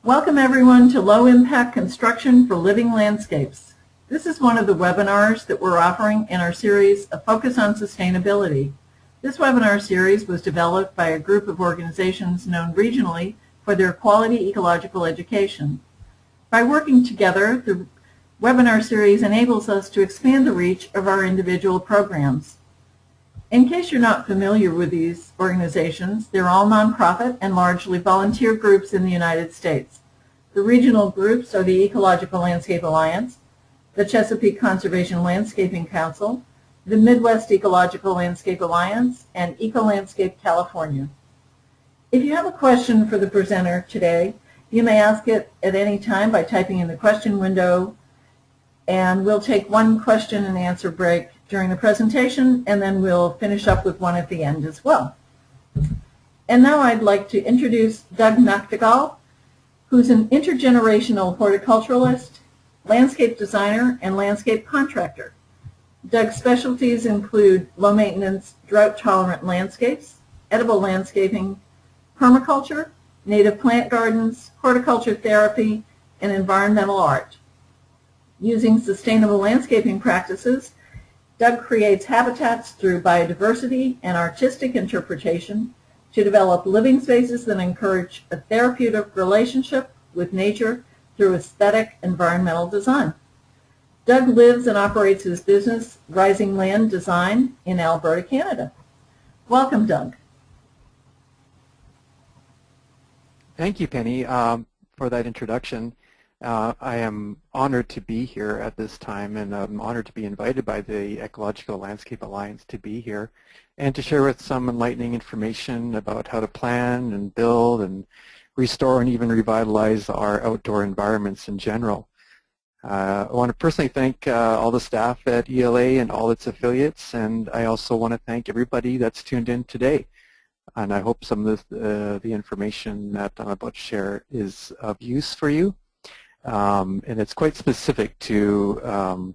Welcome everyone to Low Impact Construction for Living Landscapes. This is one of the webinars that we're offering in our series, A Focus on Sustainability. This webinar series was developed by a group of organizations known regionally for their quality ecological education. By working together, the webinar series enables us to expand the reach of our individual programs. In case you're not familiar with these organizations, they're all nonprofit and largely volunteer groups in the United States. The regional groups are the Ecological Landscape Alliance, the Chesapeake Conservation Landscaping Council, the Midwest Ecological Landscape Alliance, and EcoLandscape California. If you have a question for the presenter today, you may ask it at any time by typing in the question window, and we'll take one question and answer break during the presentation, and then we'll finish up with one at the end as well. And now I'd like to introduce Doug Nachtigall, who's an intergenerational horticulturalist, landscape designer, and landscape contractor. Doug's specialties include low-maintenance, drought-tolerant landscapes, edible landscaping, permaculture, native plant gardens, horticulture therapy, and environmental art. Using sustainable landscaping practices, Doug creates habitats through biodiversity and artistic interpretation to develop living spaces that encourage a therapeutic relationship with nature through aesthetic environmental design. Doug lives and operates his business, Rising Land Design, in Alberta, Canada. Welcome, Doug. Thank you, Penny, for that introduction. I am honored to be here at this time, and I'm honored to be invited by the Ecological Landscape Alliance to be here and to share with some enlightening information about how to plan and build and restore and even revitalize our outdoor environments in general. I want to personally thank all the staff at ELA and all its affiliates, and I also want to thank everybody that's tuned in today. And I hope some of the information that I'm about to share is of use for you. And it's quite specific to,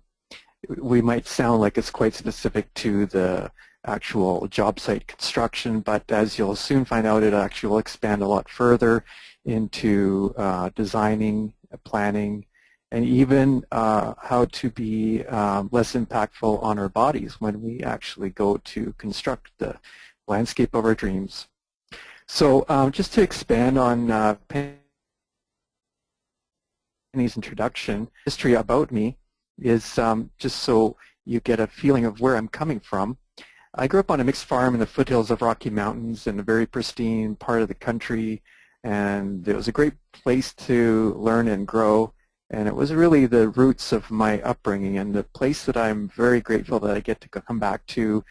we might sound like it's quite specific to the actual job site construction, but as you'll soon find out, it actually will expand a lot further into designing, planning, and even how to be less impactful on our bodies when we actually go to construct the landscape of our dreams. So just to expand on Penny's introduction, history about me is just so you get a feeling of where I'm coming from. I grew up on a mixed farm in the foothills of Rocky Mountains in a very pristine part of the country, and it was a great place to learn and grow, and it was really the roots of my upbringing and the place that I'm very grateful that I get to come back to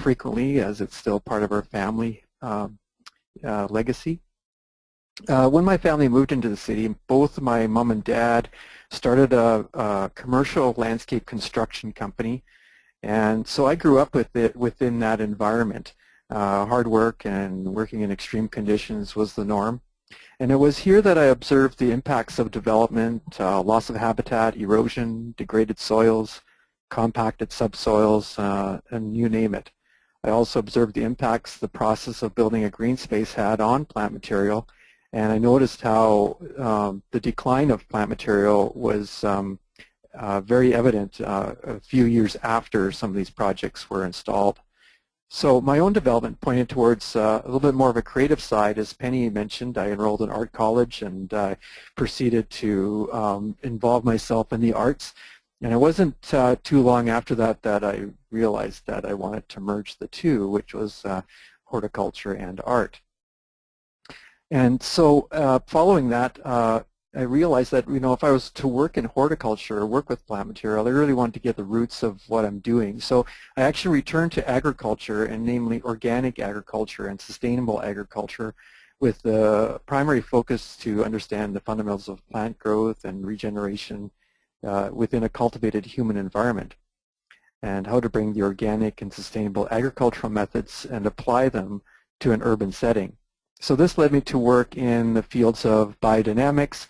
frequently, as it's still part of our family legacy. When my family moved into the city, both my mom and dad started a commercial landscape construction company, and so I grew up with it within that environment. Hard work and working in extreme conditions was the norm. And it was here that I observed the impacts of development, loss of habitat, erosion, degraded soils, compacted subsoils, and you name it. I also observed the impacts the process of building a green space had on plant material, and I noticed how the decline of plant material was very evident a few years after some of these projects were installed. So my own development pointed towards a little bit more of a creative side. As Penny mentioned, I enrolled in art college and proceeded to involve myself in the arts. And it wasn't too long after that that I realized that I wanted to merge the two, which was horticulture and art. And so following that, I realized that, you know, if I was to work in horticulture or work with plant material, I really wanted to get the roots of what I'm doing. So I actually returned to agriculture, and namely organic agriculture and sustainable agriculture, with the primary focus to understand the fundamentals of plant growth and regeneration within a cultivated human environment, and how to bring the organic and sustainable agricultural methods and apply them to an urban setting. So this led me to work in the fields of biodynamics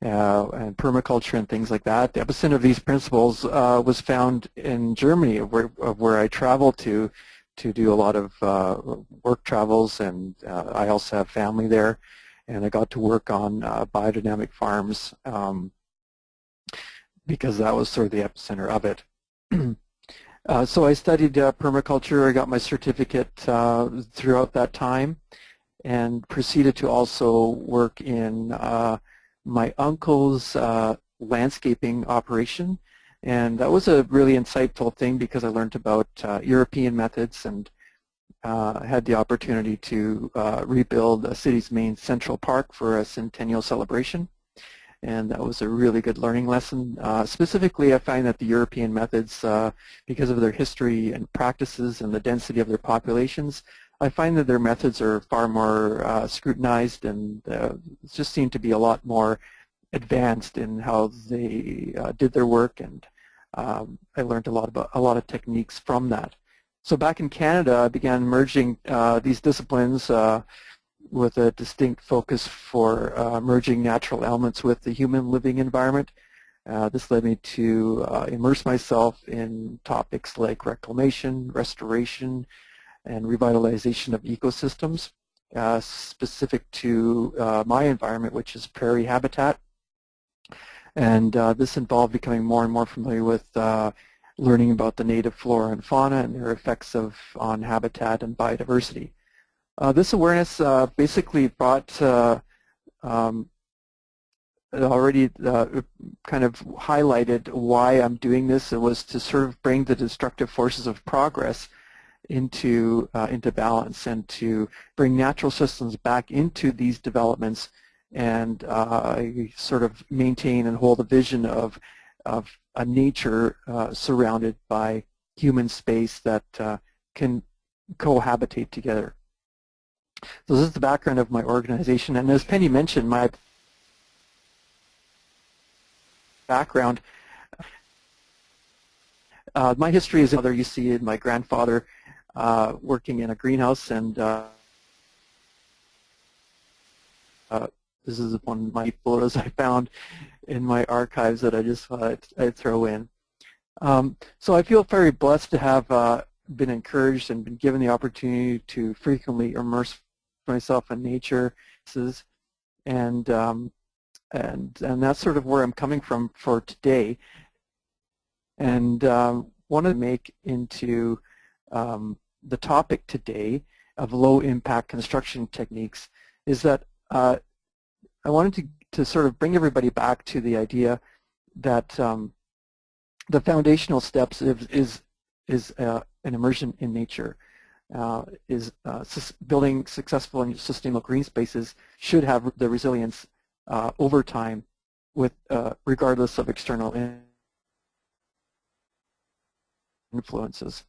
and permaculture and things like that. The epicenter of these principles was found in Germany, where I traveled to do a lot of work travels, and I also have family there. and I got to work on biodynamic farms because that was sort of the epicenter of it. So I studied permaculture. I got my certificate throughout that time, and proceeded to also work in my uncle's landscaping operation. And that was a really insightful thing because I learned about European methods, and had the opportunity to rebuild a city's main central park for a centennial celebration. And that was a really good learning lesson. Specifically, I find that the European methods, because of their history and practices and the density of their populations, I find that their methods are far more scrutinized, and just seem to be a lot more advanced in how they did their work, and I learned a lot of techniques from that. So back in Canada, I began merging these disciplines with a distinct focus for merging natural elements with the human living environment. This led me to immerse myself in topics like reclamation, restoration, and revitalization of ecosystems, specific to my environment, which is prairie habitat. And this involved becoming more and more familiar with learning about the native flora and fauna and their effects on habitat and biodiversity. This awareness basically brought already kind of highlighted why I'm doing this. It was to sort of bring the destructive forces of progress into balance, and to bring natural systems back into these developments, and sort of maintain and hold a vision of a nature surrounded by human space that can cohabitate together. So this is the background of my organization, and as Penny mentioned, my background, my history is you see in my grandfather working in a greenhouse, and this is one of my photos I found in my archives that I just thought I'd throw in. So I feel very blessed to have been encouraged and been given the opportunity to frequently immerse myself in nature, and that's sort of where I'm coming from for today. And want to make into the topic today of low-impact construction techniques is that I wanted to sort of bring everybody back to the idea that the foundational steps is an immersion in nature. Building successful and sustainable green spaces should have the resilience over time, with regardless of external influences.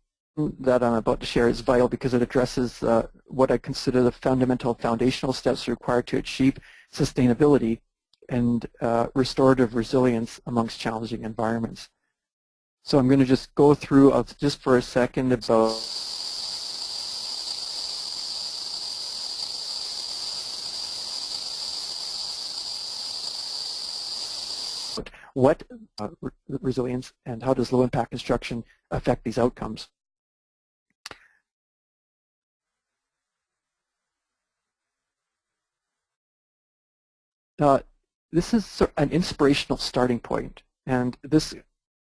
That I'm about to share is vital because it addresses what I consider the fundamental foundational steps required to achieve sustainability and restorative resilience amongst challenging environments. So I'm going to just go through just for a second about what resilience and how does low-impact construction affect these outcomes. This is an inspirational starting point, and this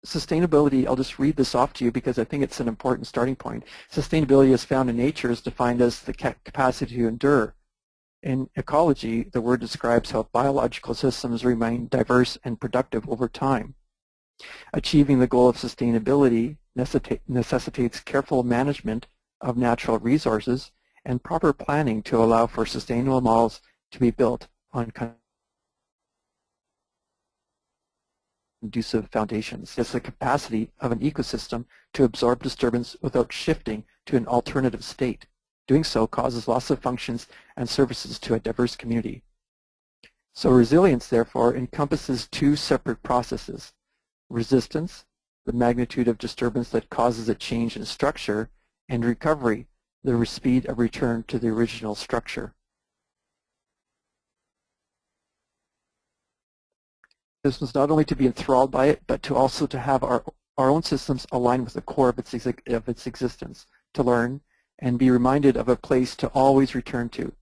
sustainability, I'll just read this off to you because I think it's an important starting point. Sustainability as found in nature is defined as the capacity to endure. In ecology, the word describes how biological systems remain diverse and productive over time. Achieving the goal of sustainability necessitates careful management of natural resources and proper planning to allow for sustainable models to be built on conducive foundations. It's the capacity of an ecosystem to absorb disturbance without shifting to an alternative state. Doing so causes loss of functions and services to a diverse community. So resilience, therefore, encompasses two separate processes: resistance, the magnitude of disturbance that causes a change in structure, and recovery, the speed of return to the original structure. This was not only to be enthralled by it, but to also to have our own systems align with the core of its existence, to learn and be reminded of a place to always return to.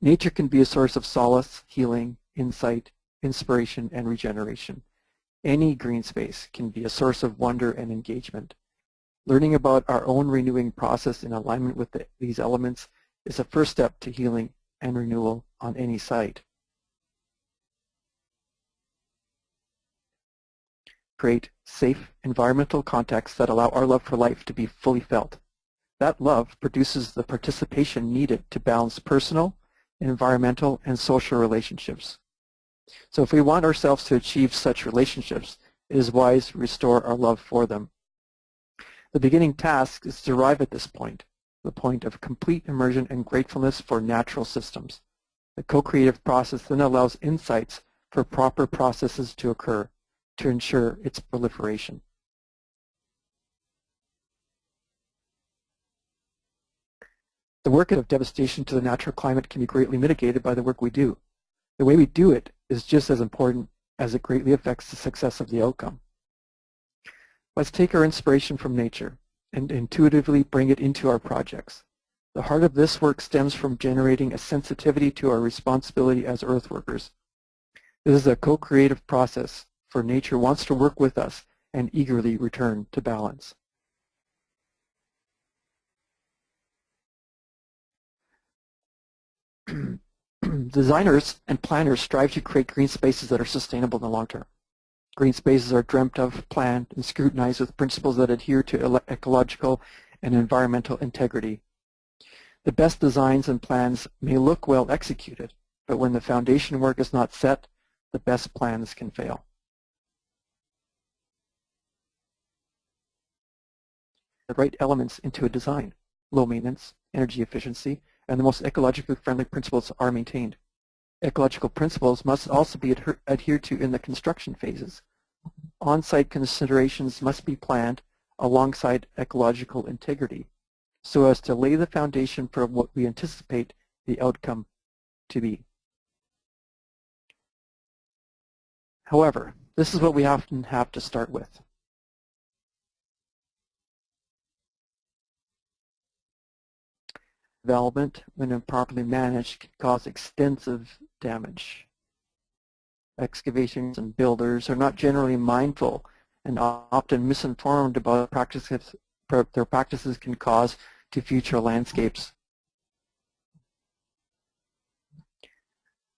Nature can be a source of solace, healing, insight, inspiration, and regeneration. Any green space can be a source of wonder and engagement. Learning about our own renewing process in alignment with these elements is a first step to healing and renewal on any site. Create safe environmental contexts that allow our love for life to be fully felt. That love produces the participation needed to balance personal, environmental, and social relationships. So if we want ourselves to achieve such relationships, it is wise to restore our love for them. The beginning task is to arrive at this point, the point of complete immersion and gratefulness for natural systems. The co-creative process then allows insights for proper processes to occur to ensure its proliferation. The work of devastation to the natural climate can be greatly mitigated by the work we do. The way we do it is just as important as it greatly affects the success of the outcome. Let's take our inspiration from nature and intuitively bring it into our projects. The heart of this work stems from generating a sensitivity to our responsibility as earthworkers. This is a co-creative process, for nature wants to work with us and eagerly return to balance. Designers and planners strive to create green spaces that are sustainable in the long term. Green spaces are dreamt of, planned, and scrutinized with principles that adhere to ecological and environmental integrity. The best designs and plans may look well executed, but when the foundation work is not set, the best plans can fail. The right elements into a design, low maintenance, energy efficiency, and the most ecologically friendly principles are maintained. Ecological principles must also be adhered to in the construction phases. On-site considerations must be planned alongside ecological integrity so as to lay the foundation for what we anticipate the outcome to be. However, this is what we often have to start with. Development, when improperly managed, can cause extensive damage. Excavations and builders are not generally mindful and often misinformed about their practices can cause to future landscapes.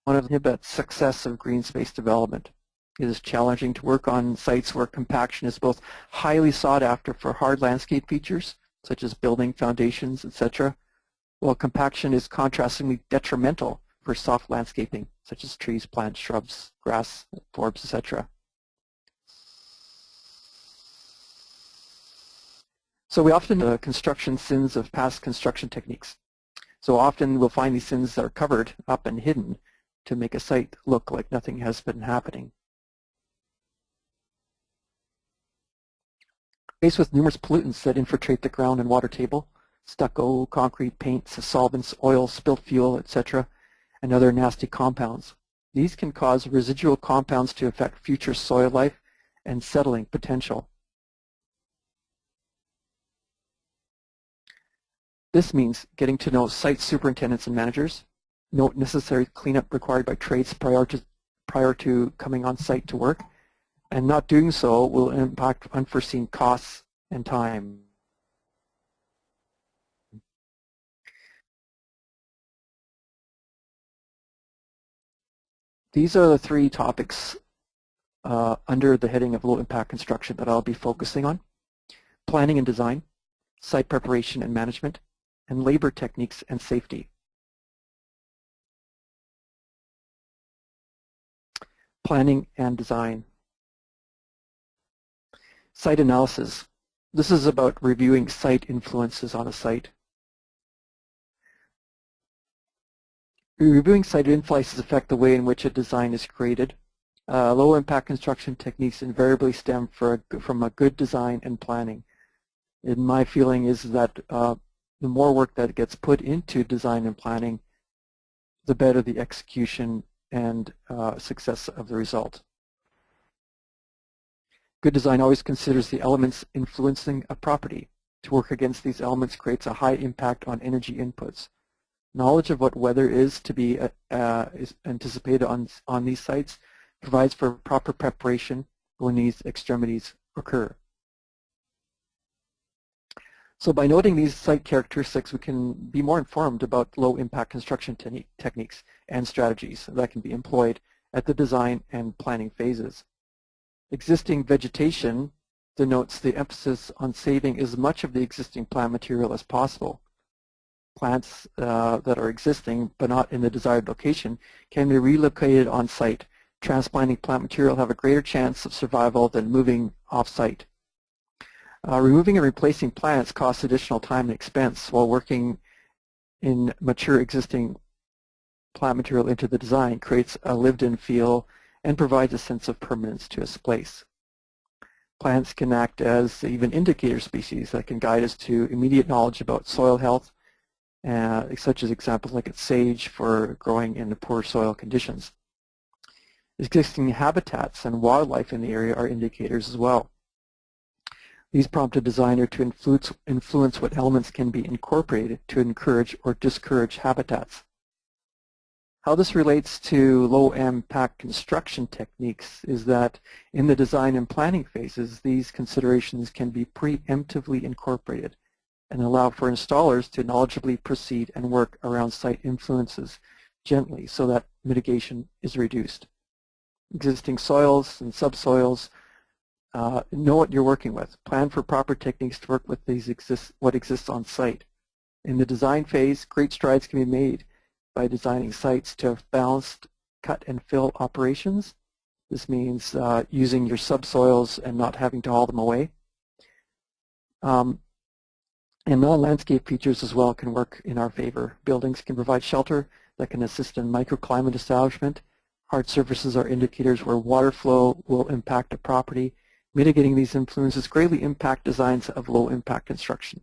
One of the inhibits success of green space development. It is challenging to work on sites where compaction is both highly sought after for hard landscape features, such as building foundations, etc., while compaction is contrastingly detrimental for soft landscaping, such as trees, plants, shrubs, grass, forbs, etc. So we often construction sins of past construction techniques. So often we'll find these sins that are covered up and hidden to make a site look like nothing has been happening. Faced with numerous pollutants that infiltrate the ground and water table, stucco, concrete, paints, solvents, oil, spilt fuel, etc., and other nasty compounds. These can cause residual compounds to affect future soil life and settling potential. This means getting to know site superintendents and managers, note necessary cleanup required by trades prior to coming on site to work, and not doing so will impact unforeseen costs and time. These are the three topics under the heading of low impact construction that I'll be focusing on: planning and design, site preparation and management, and labor techniques and safety. Planning and design. Site analysis. This is about reviewing site influences on a site. Reviewing site influences affect the way in which a design is created. Low impact construction techniques invariably stem from a good design and planning. And my feeling is that the more work that gets put into design and planning, the better the execution and success of the result. Good design always considers the elements influencing a property. To work against these elements creates a high impact on energy inputs. Knowledge of what weather is to be is anticipated on these sites provides for proper preparation when these extremities occur. So by noting these site characteristics, we can be more informed about low-impact construction techniques and strategies that can be employed at the design and planning phases. Existing vegetation denotes the emphasis on saving as much of the existing plant material as possible. Plants that are existing but not in the desired location can be relocated on site. Transplanting plant material have a greater chance of survival than moving off-site. Removing and replacing plants costs additional time and expense, while working in mature existing plant material into the design creates a lived-in feel and provides a sense of permanence to a place. Plants can act as even indicator species that can guide us to immediate knowledge about soil health, such as examples like sage for growing in the poor soil conditions. Existing habitats and wildlife in the area are indicators as well. These prompt a designer to influence what elements can be incorporated to encourage or discourage habitats. How this relates to low-impact construction techniques is that in the design and planning phases, these considerations can be preemptively incorporated and allow for installers to knowledgeably proceed and work around site influences gently so that mitigation is reduced. Existing soils and subsoils, know what you're working with. Plan for proper techniques to work with what exists on site. In the design phase, great strides can be made by designing sites to have balanced cut and fill operations. This means using your subsoils and not having to haul them away. And MELA landscape features as well can work in our favor. Buildings can provide shelter that can assist in microclimate establishment. Hard surfaces are indicators where water flow will impact a property. Mitigating these influences greatly impact designs of low-impact construction.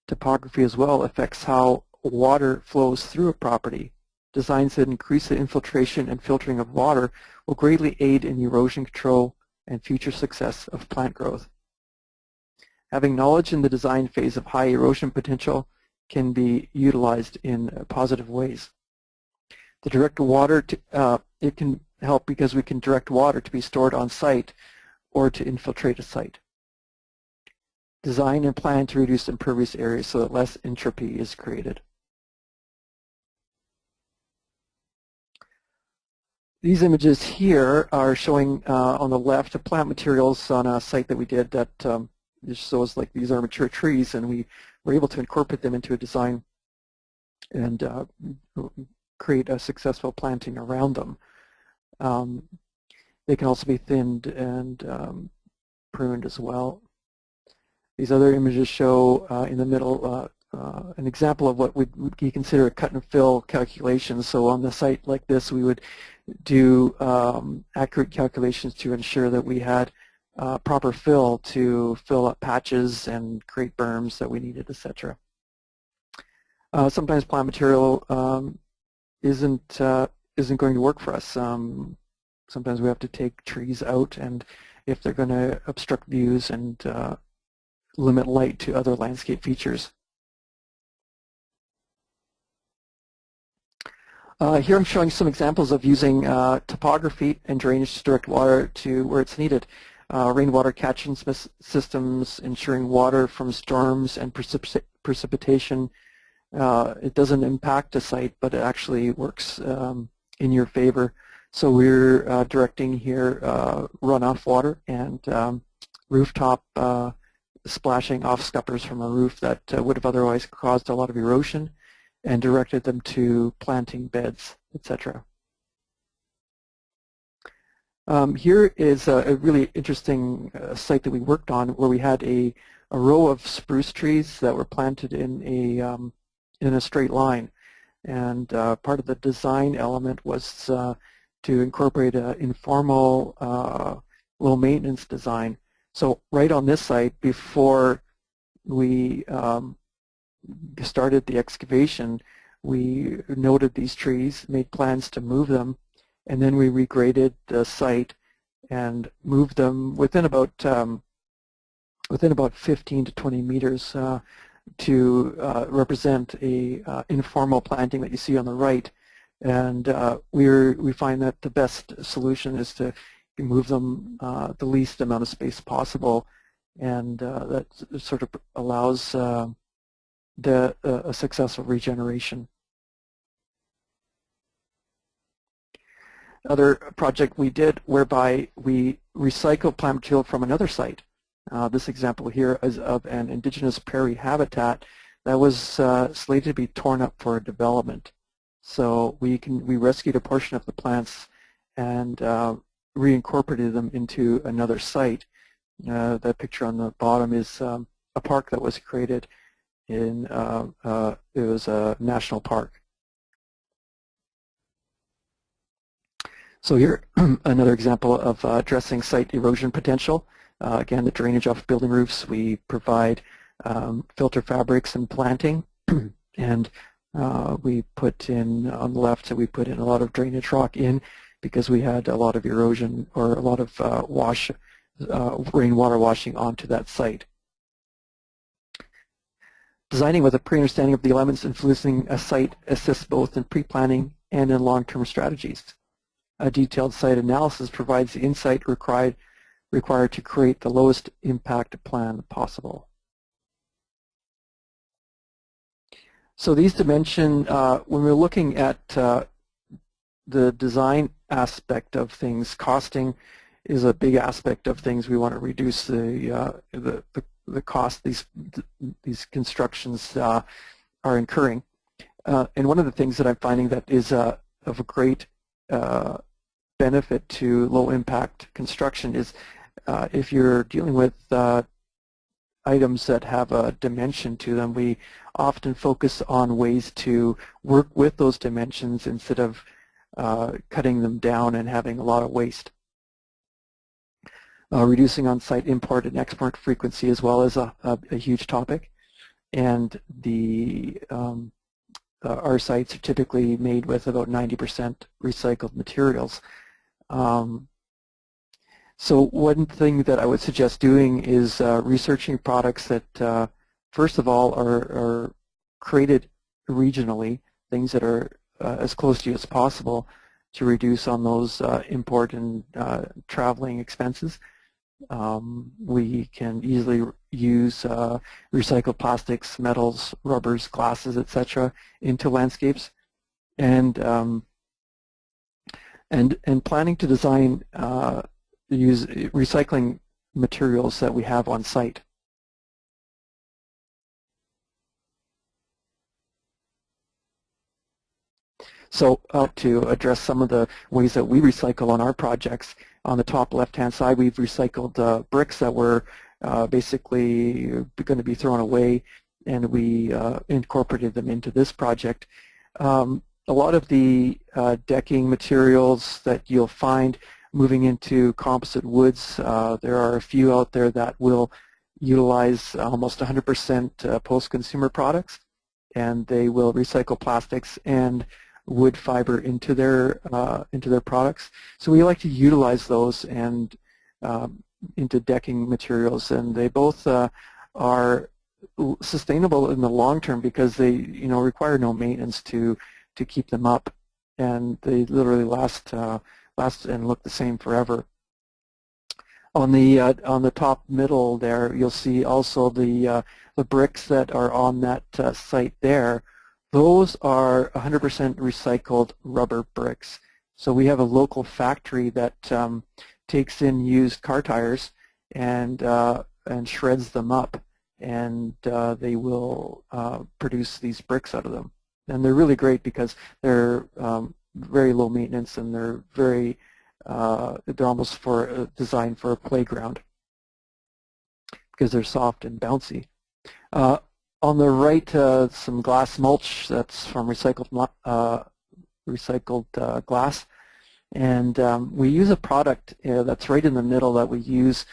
Topography as well affects how water flows through a property. Designs that increase the infiltration and filtering of water will greatly aid in erosion control and future success of plant growth. Having knowledge in the design phase of high erosion potential can be utilized in positive ways. The direct water, it can help because we can direct water to be stored on site or to infiltrate a site. Design and plan to reduce impervious areas so that less entropy is created. These images here are showing on the left plant materials on a site that we did that just shows like these are mature trees, and we were able to incorporate them into a design and create a successful planting around them. They can also be thinned and pruned as well. These other images show in the middle an example of what would be considered a cut and fill calculation. So on the site like this, we would do accurate calculations to ensure that we had proper fill to fill up patches and create berms that we needed, etc. Sometimes plant material isn't going to work for us. Sometimes we have to take trees out, and if they're going to obstruct views and limit light to other landscape features. Here I'm showing some examples of using topography and drainage to direct water to where it's needed. Rainwater catchment systems, ensuring water from storms and precipitation. It doesn't impact a site, but it actually works in your favor. So we're directing here runoff water and rooftop splashing off scuppers from a roof that would have otherwise caused a lot of erosion, and directed them to planting beds, etc. Here is a really interesting site that we worked on where we had a row of spruce trees that were planted in a straight line, and part of the design element was to incorporate an informal low maintenance design. So right on this site, before we started the excavation, we noted these trees, made plans to move them, and then we regraded the site and moved them within about 15 to 20 meters. to represent a informal planting that you see on the right, and we find that the best solution is to move them the least amount of space possible, and that sort of allows a successful regeneration. Another project we did whereby we recycled plant material from another site. This example here is of an indigenous prairie habitat that was slated to be torn up for development. So we rescued a portion of the plants and reincorporated them into another site. That picture on the bottom is a park that was created in, it was a national park. So here, another example of addressing site erosion potential. Again, the drainage off building roofs, we provide filter fabrics and planting, and we put in, on the left, we put in a lot of drainage rock in because we had a lot of erosion or a lot of rainwater washing onto that site. Designing with a pre-understanding of the elements influencing a site assists both in pre-planning and in long-term strategies. A detailed site analysis provides the insight required to create the lowest impact plan possible. So these dimensions, when we're looking at the design aspect of things, costing is a big aspect of things. We want to reduce the cost these constructions are incurring. And one of the things that I'm finding that is of a great benefit to low-impact construction is if you're dealing with items that have a dimension to them, we often focus on ways to work with those dimensions instead of cutting them down and having a lot of waste. Reducing on-site import and export frequency as well as a huge topic, and our sites are typically made with about 90% recycled materials. So one thing that I would suggest doing is researching products that first of all are created regionally, things that are as close to you as possible to reduce on those import and traveling expenses. We can easily use recycled plastics, metals, rubbers, glasses, etc. into landscapes, and planning to design use recycling materials that we have on site. So to address some of the ways that we recycle on our projects, on the top left-hand side, we've recycled bricks that were basically going to be thrown away, and we incorporated them into this project. A lot of the decking materials that you'll find moving into composite woods, there are a few out there that will utilize almost 100% post-consumer products, and they will recycle plastics and wood fiber into their products. So we like to utilize those and into decking materials, and they both are sustainable in the long term because they require no maintenance to keep them up, and they literally last and look the same forever. On the top middle there, you'll see also the bricks that are on that site there. Those are 100% recycled rubber bricks. So we have a local factory that takes in used car tires and shreds them up, and they will produce these bricks out of them. And they're really great because they're very low maintenance, and they're almost designed for a playground because they're soft and bouncy. On the right, some glass mulch that's from recycled glass, and we use a product that's right in the middle that we use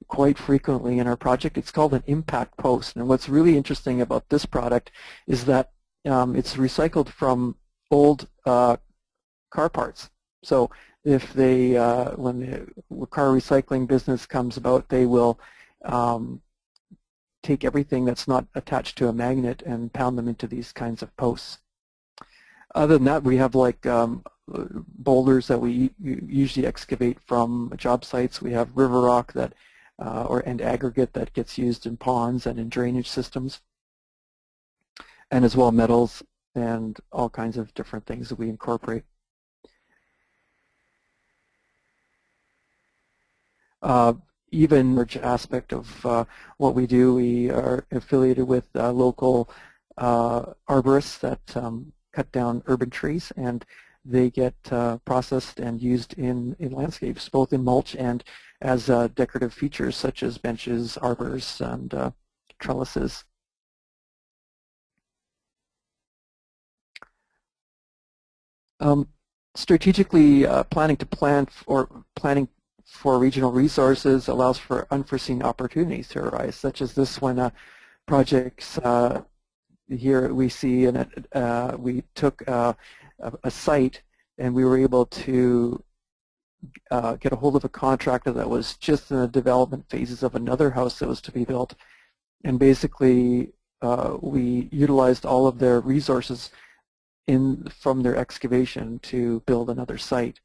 quite frequently in our project. It's called an impact post, and what's really interesting about this product is that it's recycled from old car parts. So if when the car recycling business comes about, they will take everything that's not attached to a magnet and pound them into these kinds of posts. Other than that, we have like boulders that we usually excavate from job sites. We have river rock that, and aggregate that gets used in ponds and in drainage systems, and as well metals and all kinds of different things that we incorporate. Even large aspect of what we do, we are affiliated with local arborists that cut down urban trees, and they get processed and used in landscapes, both in mulch and as decorative features such as benches, arbors, and trellises. Strategically planning for regional resources allows for unforeseen opportunities to arise, such as this one. Projects here we see, and we took a site and we were able to get a hold of a contractor that was just in the development phases of another house that was to be built, and basically we utilized all of their resources from their excavation to build another site.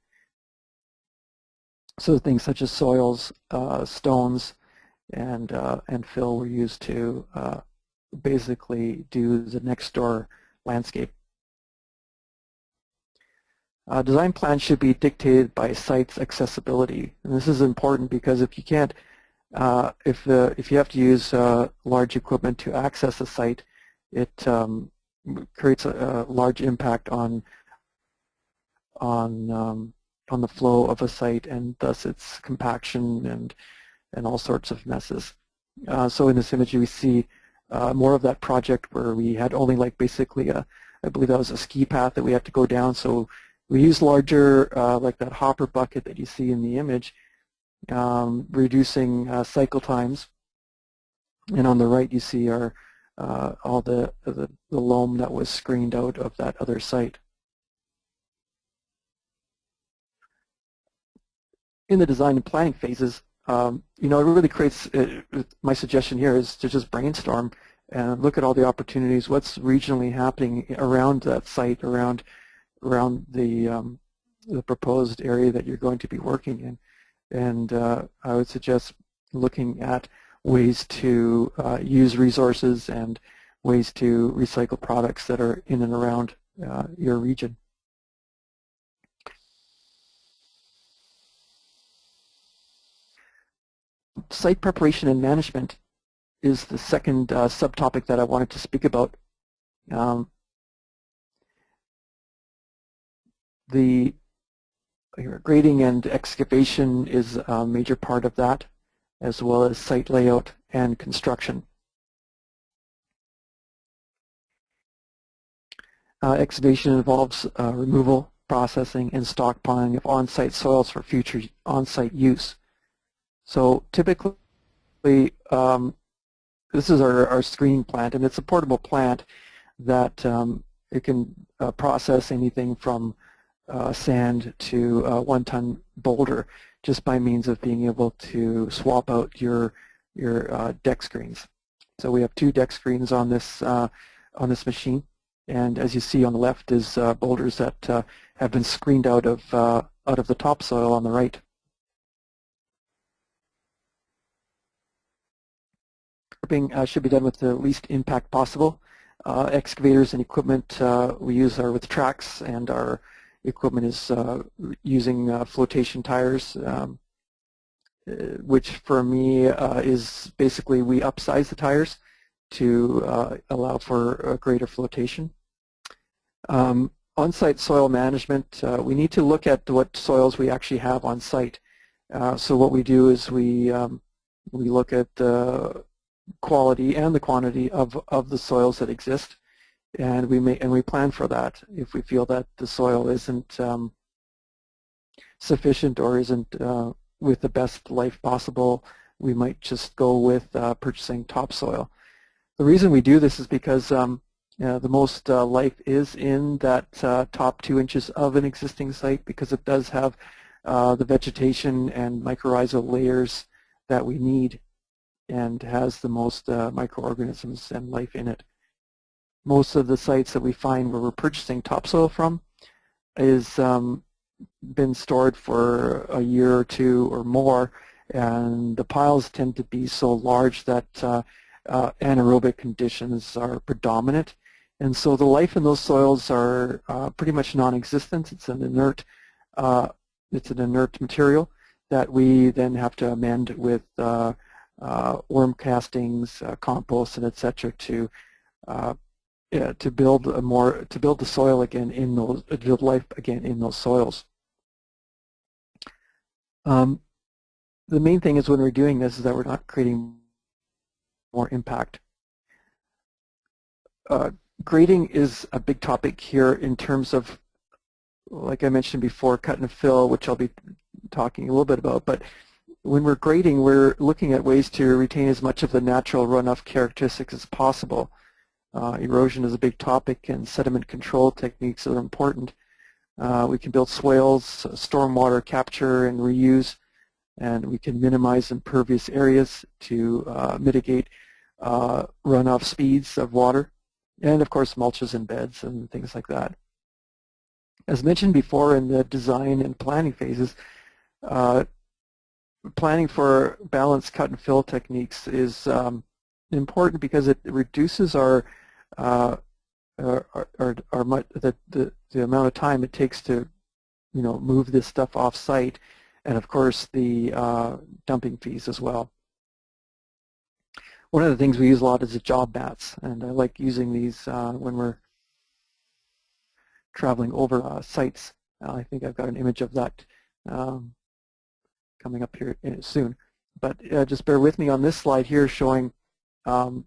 So things such as soils, stones, and fill were used to basically do the next door landscape. Design plans should be dictated by site's accessibility, and this is important because if you can't, if you have to use large equipment to access a site, it creates a large impact on the flow of a site, and thus its compaction and all sorts of messes. So in this image we see more of that project where we had only like basically I believe that was a ski path that we had to go down. So we used larger like that hopper bucket that you see in the image, reducing cycle times. And on the right you see our all the loam that was screened out of that other site. In the design and planning phases, it really creates, my suggestion here is to just brainstorm and look at all the opportunities, what's regionally happening around that site, around the proposed area that you're going to be working in. And I would suggest looking at ways to use resources and ways to recycle products that are in and around your region. Site preparation and management is the second subtopic that I wanted to speak about. The grading and excavation is a major part of that, as well as site layout and construction. Excavation involves removal, processing, and stockpiling of on-site soils for future on-site use. So typically, this is our screening plant, and it's a portable plant that it can process anything from sand to a 1-ton boulder just by means of being able to swap out your deck screens. So we have 2 deck screens on this machine, and as you see on the left is boulders that have been screened out of the topsoil on the right. Should be done with the least impact possible. Excavators and equipment we use are with tracks, and our equipment is using flotation tires, which for me is basically we upsize the tires to allow for greater flotation. On-site soil management, we need to look at what soils we actually have on site. So what we do is we look at the quality and the quantity of the soils that exist, and we plan for that. If we feel that the soil isn't sufficient or isn't with the best life possible, we might just go with purchasing topsoil. The reason we do this is because the most life is in that top 2 inches of an existing site, because it does have the vegetation and mycorrhizal layers that we need. and has the most microorganisms and life in it. Most of the sites that we find where we're purchasing topsoil from is been stored for a year or two or more, and the piles tend to be so large that anaerobic conditions are predominant, and so the life in those soils are pretty much non-existent. It's an inert material that we then have to amend with worm castings, compost, and etc. to build the soil again in those, build life again in those soils. The main thing is when we're doing this is that we're not creating more impact. Grading is a big topic here in terms of, like I mentioned before, cut and fill, which I'll be talking a little bit about. But when we're grading, we're looking at ways to retain as much of the natural runoff characteristics as possible. Erosion is a big topic, and sediment control techniques are important. We can build swales, stormwater capture and reuse, and we can minimize impervious areas to mitigate runoff speeds of water, and of course mulches and beds and things like that. As mentioned before in the design and planning phases, planning for balanced cut and fill techniques is important because it reduces the amount of time it takes to move this stuff off site, and of course the dumping fees as well. One of the things we use a lot is the job mats, and I like using these when we're traveling over sites. I think I've got an image of that coming up here soon. But just bear with me on this slide here showing some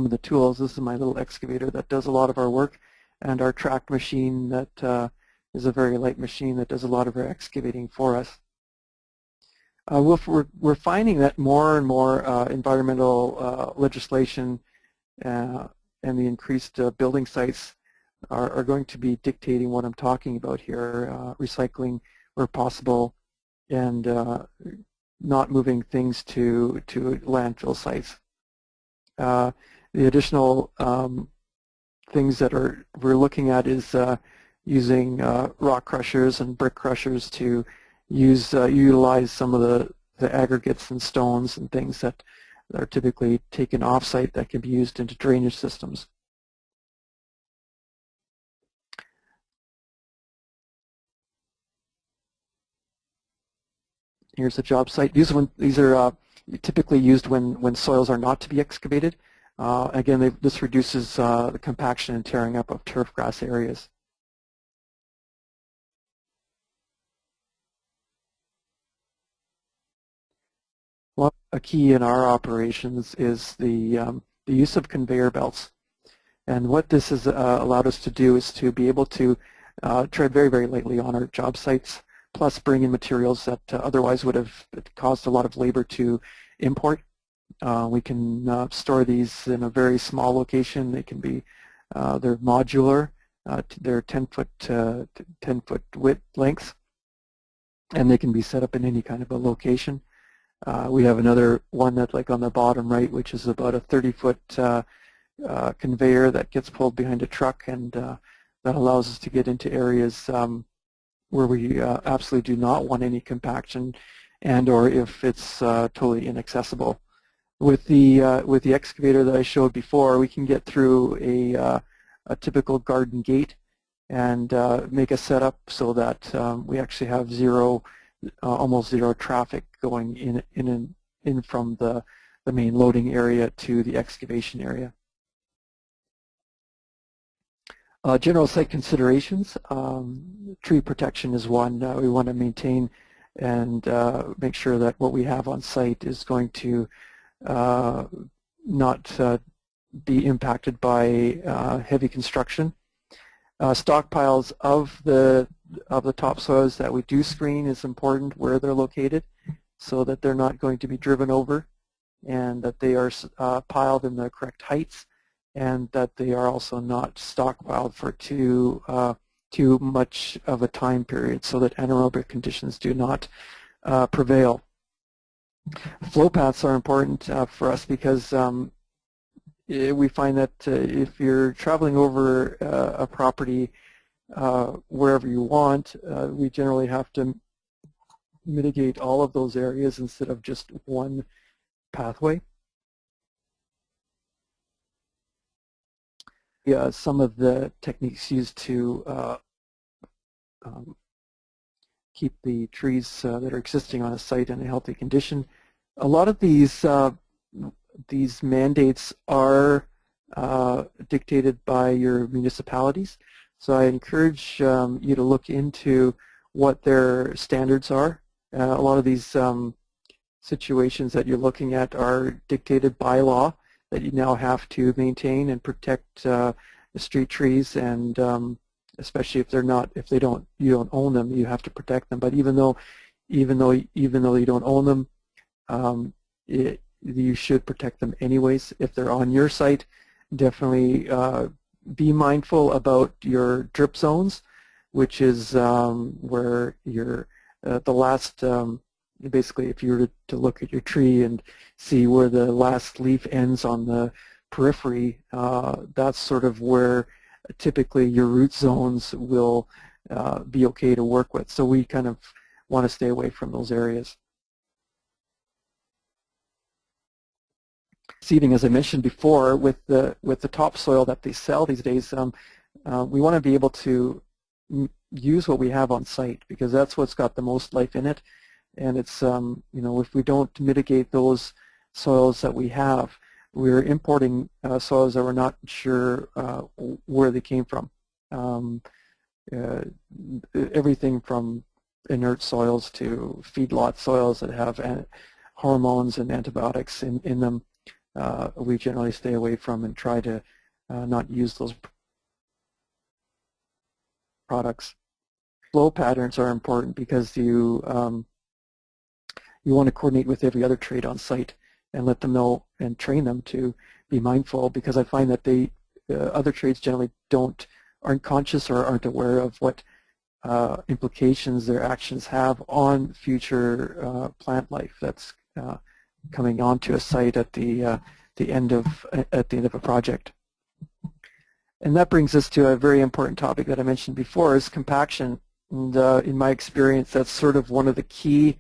of the tools. This is my little excavator that does a lot of our work, and our track machine that is a very light machine that does a lot of our excavating for us. We're finding that more and more environmental legislation and the increased building sites are going to be dictating what I'm talking about here, recycling where possible, and not moving things to landfill sites. The additional things that we're looking at is using rock crushers and brick crushers to utilize some of the aggregates and stones and things that are typically taken off-site that can be used into drainage systems. Here's a job site. These are typically used when soils are not to be excavated. Again, this reduces the compaction and tearing up of turf grass areas. Well, a key in our operations is the use of conveyor belts. And what this has allowed us to do is to be able to tread very, very lightly on our job sites, plus bring in materials that otherwise would have caused a lot of labor to import. We can store these in a very small location. They can be, they're modular, they're 10-foot width lengths, and they can be set up in any kind of a location. We have another one that's like on the bottom right, which is about a 30-foot conveyor that gets pulled behind a truck, and that allows us to get into areas where we absolutely do not want any compaction, and or if it's totally inaccessible. With the excavator that I showed before, we can get through a typical garden gate and make a setup so that we actually have almost zero traffic going in from the main loading area to the excavation area. General site considerations. Tree protection is one. We want to maintain and make sure that what we have on site is going to not be impacted by heavy construction. Stockpiles of the topsoils that we do screen is important where they're located, so that they're not going to be driven over, and that they are piled in the correct heights, and that they are also not stockpiled for too much of a time period, so that anaerobic conditions do not prevail. Flow paths are important for us because we find that if you're traveling over a property wherever you want, we generally have to mitigate all of those areas instead of just one pathway. Yeah, some of the techniques used to keep the trees that are existing on a site in a healthy condition. A lot of these mandates are dictated by your municipalities. So I encourage you to look into what their standards are. A lot of these situations that you're looking at are dictated by law that you now have to maintain and protect the street trees, and especially if you don't own them, you have to protect them. But even though you don't own them, you should protect them anyways. If they're on your site, definitely be mindful about your drip zones, which is where the last, basically if you were to look at your tree and see where the last leaf ends on the periphery, that's sort of where typically your root zones will be okay to work with. So we kind of want to stay away from those areas. Seeding, as I mentioned before, with the topsoil that they sell these days, we want to be able to use what we have on site because that's what's got the most life in it. And it's if we don't mitigate those soils that we have, we're importing soils that we're not sure where they came from. Everything from inert soils to feedlot soils that have hormones and antibiotics in them. We generally stay away from and try to not use those products. Flow patterns are important because you want to coordinate with every other trade on site and let them know and train them to be mindful, because I find that other trades generally aren't conscious or aren't aware of what implications their actions have on future plant life that's coming onto a site at the end of a project. And that brings us to a very important topic that I mentioned before, is compaction. And in my experience, that's sort of one of the key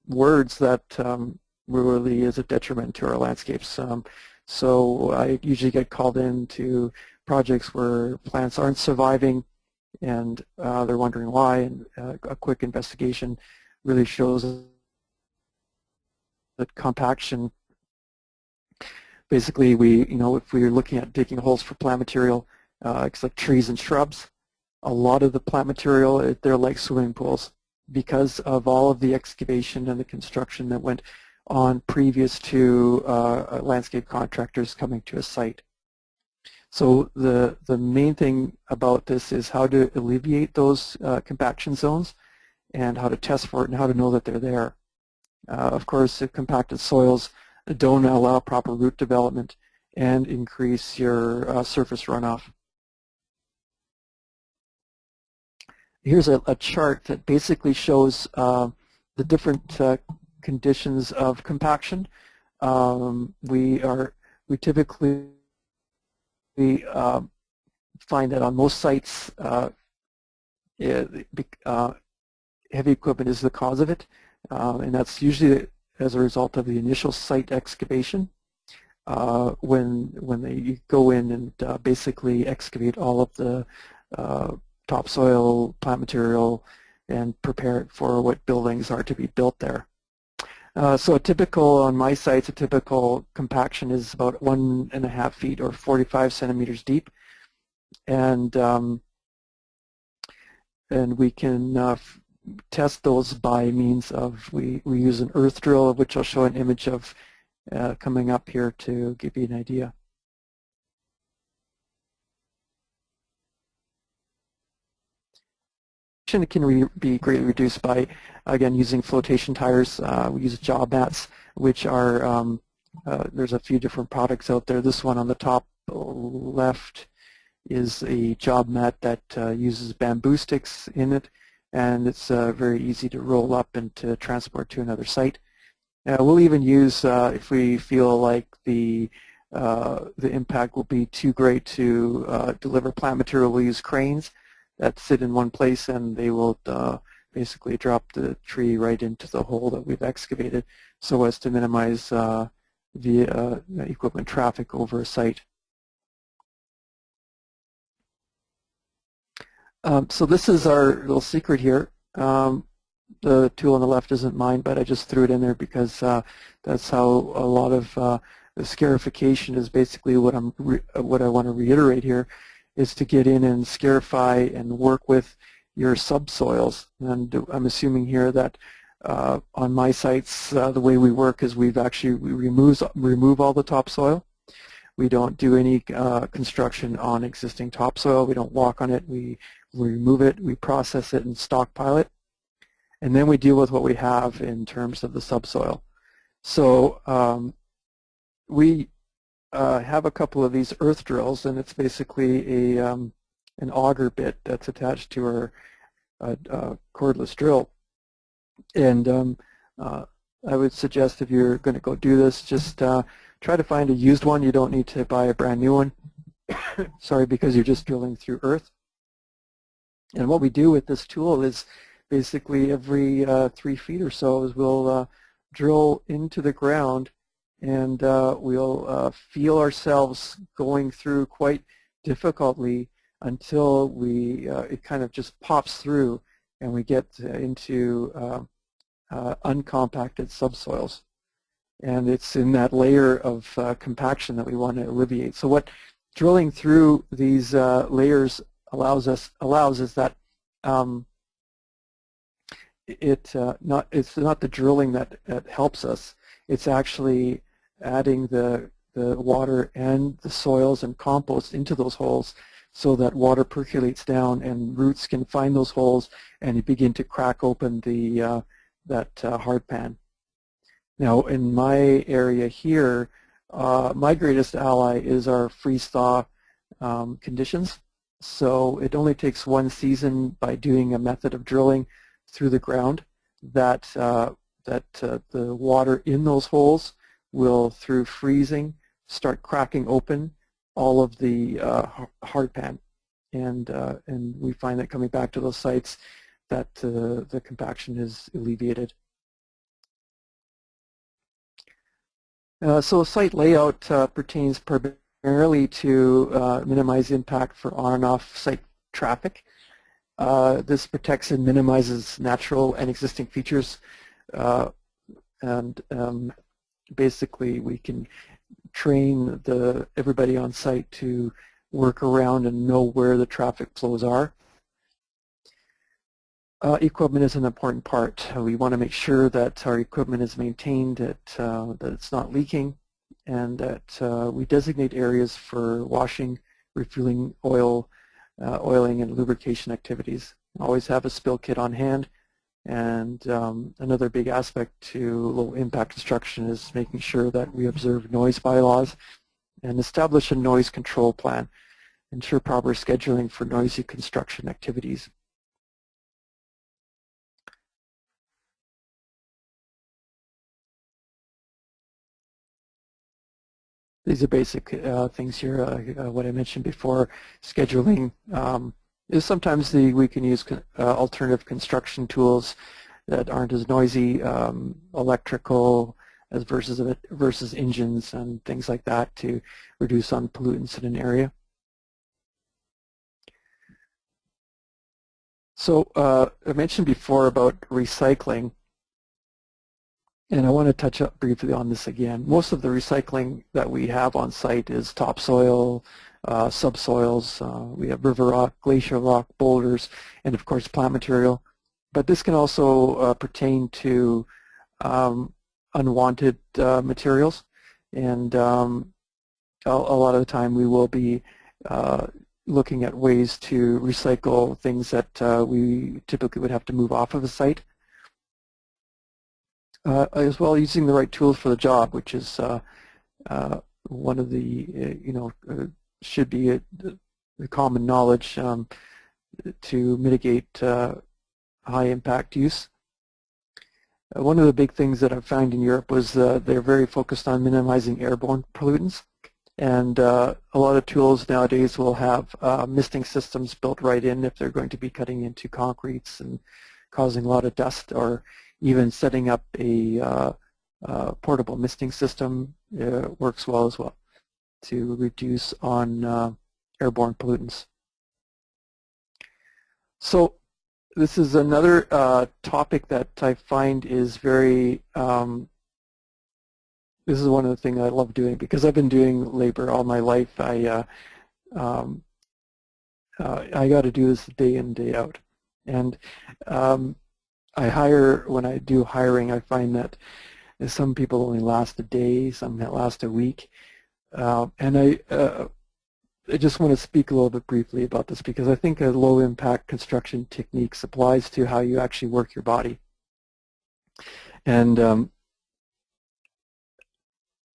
words that really is a detriment to our landscapes. So I usually get called into projects where plants aren't surviving, and they're wondering why, and a quick investigation really shows that compaction, basically if we're looking at digging holes for plant material, it's like trees and shrubs, a lot of the plant material, they're like swimming pools because of all of the excavation and the construction that went on previous to landscape contractors coming to a site. So the main thing about this is how to alleviate those compaction zones and how to test for it and how to know that they're there. Of course, if compacted soils don't allow proper root development and increase your surface runoff. Here's a chart that basically shows the different conditions of compaction. We typically find that on most sites heavy equipment is the cause of it, and that's usually as a result of the initial site excavation when they go in and basically excavate all of the topsoil, plant material, and prepare it for what buildings are to be built there. So on my sites, a typical compaction is about 1.5 feet or 45 centimeters deep, and we can test those by means of, we use an earth drill, of which I'll show an image of coming up here to give you an idea. It can be greatly reduced by, again, using flotation tires. We use job mats, which are, there's a few different products out there. This one on the top left is a job mat that uses bamboo sticks in it, and it's very easy to roll up and to transport to another site. We'll even use, if we feel like the impact will be too great to deliver plant material, we'll use cranes that sit in one place, and they will basically drop the tree right into the hole that we've excavated so as to minimize the equipment traffic over a site. So this is our little secret here. The tool on the left isn't mine, but I just threw it in there because that's how a lot of the scarification is basically what I want to reiterate here, is to get in and scarify and work with your subsoils. And I'm assuming here that on my sites the way we work is we remove all the topsoil. We don't do any construction on existing topsoil. We don't walk on it. We remove it, we process it and stockpile it, and then we deal with what we have in terms of the subsoil. So we have a couple of these earth drills, and it's basically an auger bit that's attached to our cordless drill. And I would suggest if you're going to go do this, just try to find a used one. You don't need to buy a brand new one. Sorry, because you're just drilling through earth. And what we do with this tool is basically every 3 feet or so is we'll drill into the ground, and we'll feel ourselves going through quite difficultly until it kind of just pops through and we get into uncompacted subsoils. And it's in that layer of compaction that we want to alleviate. So what drilling through these layers allows is that it's not the drilling that helps us. It's actually adding the water and the soils and compost into those holes so that water percolates down and roots can find those holes and you begin to crack open that hard pan. Now in my area here, my greatest ally is our freeze-thaw conditions. So it only takes one season by doing a method of drilling through the ground that the water in those holes will, through freezing, start cracking open all of the hard pan, and we find that coming back to those sites that the compaction is alleviated. So site layout pertains primarily to minimize impact for on and off site traffic. This protects and minimizes natural and existing features, and basically we can train everybody on site to work around and know where the traffic flows are. Equipment is an important part. We want to make sure that our equipment is maintained, that it's not leaking, and that we designate areas for washing, refueling oil, oiling and lubrication activities. Always have a spill kit on hand. And another big aspect to low impact construction is making sure that we observe noise bylaws and establish a noise control plan. Ensure proper scheduling for noisy construction activities. These are basic things here. What I mentioned before, scheduling is sometimes we can use alternative construction tools that aren't as noisy, electrical as versus engines and things like that to reduce on pollutants in an area. So I mentioned before about recycling, and I want to touch up briefly on this again. Most of the recycling that we have on site is topsoil, subsoils, we have river rock, glacier rock, boulders, and of course plant material. But this can also pertain to unwanted materials, and a lot of the time we will be looking at ways to recycle things that we typically would have to move off of a site. As well, using the right tools for the job, which is one of the, should be the common knowledge to mitigate high impact use. One of the big things that I've found in Europe was they're very focused on minimizing airborne pollutants, and a lot of tools nowadays will have misting systems built right in if they're going to be cutting into concretes and causing a lot of dust, or even setting up a portable misting system works well as well to reduce on airborne pollutants. So this is another topic that I find is very, this is one of the things I love doing because I've been doing labor all my life. I got to do this day in, day out. And I hire, when I do hiring, I find that some people only last a day, some that last a week. And I just want to speak a little bit briefly about this because I think a low-impact construction techniques applies to how you actually work your body. And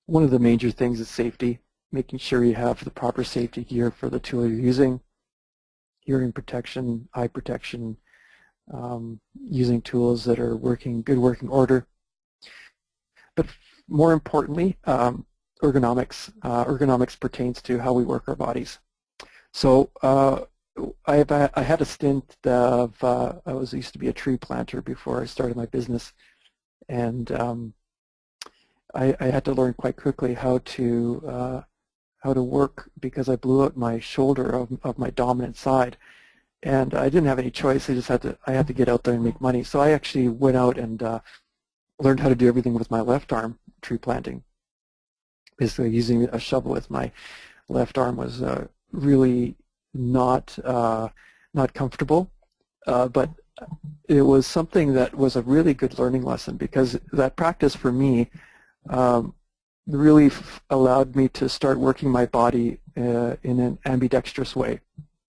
one of the major things is safety, making sure you have the proper safety gear for the tool you're using, hearing protection, eye protection, using tools that are good working order. But more importantly, ergonomics. Ergonomics pertains to how we work our bodies. So I had a stint of, I used to be a tree planter before I started my business, and I had to learn quite quickly how to work because I blew out my shoulder of my dominant side, and I didn't have any choice. I had to get out there and make money. So I actually went out and learned how to do everything with my left arm, tree planting. Basically, using a shovel with my left arm was really not comfortable, but it was something that was a really good learning lesson because that practice for me really allowed me to start working my body in an ambidextrous way,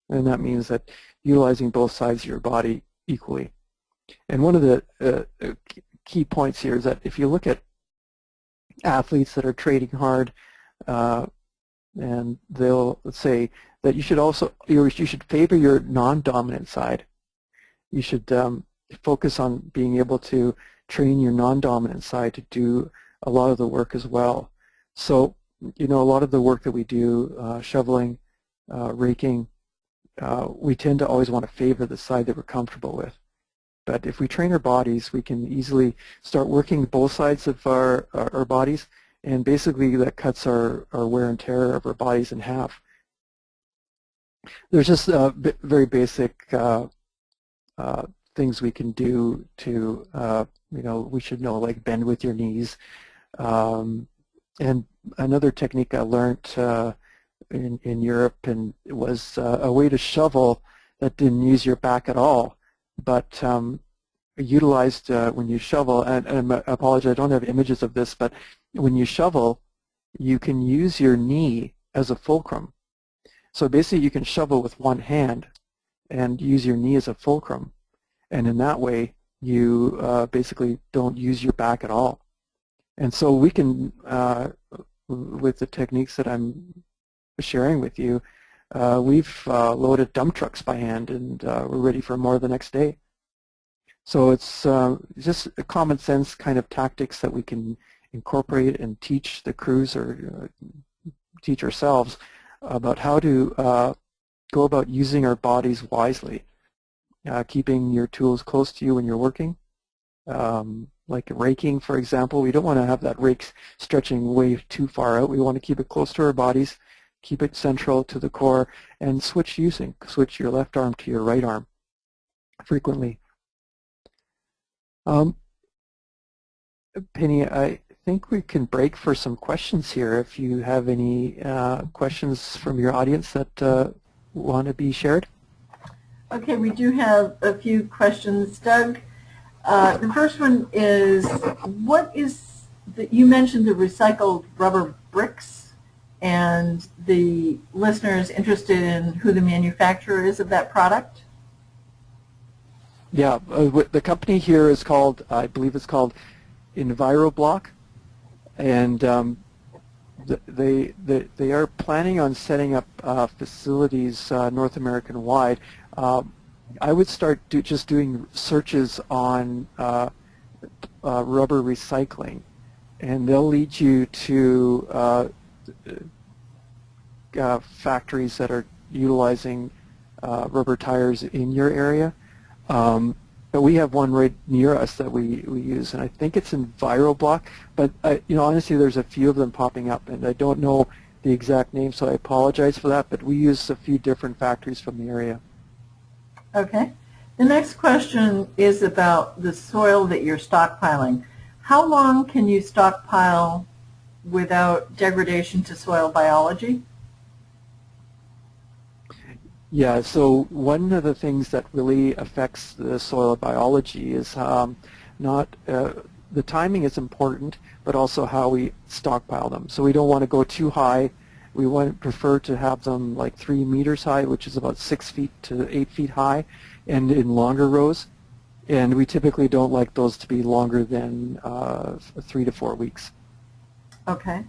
and that means that utilizing both sides of your body equally. And one of the key points here is that if you look at athletes that are training hard, and they'll say that you should favor your non-dominant side. You should focus on being able to train your non-dominant side to do a lot of the work as well. So, a lot of the work that we do, shoveling, raking, we tend to always want to favor the side that we're comfortable with. But if we train our bodies, we can easily start working both sides of our bodies, and basically that cuts our wear and tear of our bodies in half. There's just very basic things we can do to, we should know, like bend with your knees. And another technique I learned in Europe and it was a way to shovel that didn't use your back at all, but utilized when you shovel, and I apologize, I don't have images of this, but when you shovel, you can use your knee as a fulcrum. So basically you can shovel with one hand and use your knee as a fulcrum, and in that way you basically don't use your back at all. And so we can, with the techniques that I'm sharing with you, we've loaded dump trucks by hand, and we're ready for more the next day. So it's just a common sense kind of tactics that we can incorporate and teach the crews or teach ourselves about how to go about using our bodies wisely, keeping your tools close to you when you're working. Like raking, for example, we don't want to have that rake stretching way too far out. We want to keep it close to our bodies, keep it central to the core, and switch your left arm to your right arm frequently. Penny, I think we can break for some questions here if you have any questions from your audience that want to be shared. Okay, we do have a few questions, Doug. The first one is, you mentioned the recycled rubber bricks, and the listener is interested in who the manufacturer is of that product. Yeah, the company here is called, I believe it's called EnviroBlock, and they are planning on setting up facilities North American wide. I would start just doing searches on rubber recycling, and they'll lead you to factories that are utilizing rubber tires in your area. But we have one right near us that we use, and I think it's EnviroBlock. But honestly, there's a few of them popping up, and I don't know the exact name, so I apologize for that. But we use a few different factories from the area. Okay. The next question is about the soil that you're stockpiling. How long can you stockpile without degradation to soil biology? Yeah, so one of the things that really affects the soil biology is not the timing is important, but also how we stockpile them. So we don't want to go too high. We prefer to have them like 3 meters high, which is about 6 feet to 8 feet high, and in longer rows. And we typically don't like those to be longer than 3 to 4 weeks. Okay.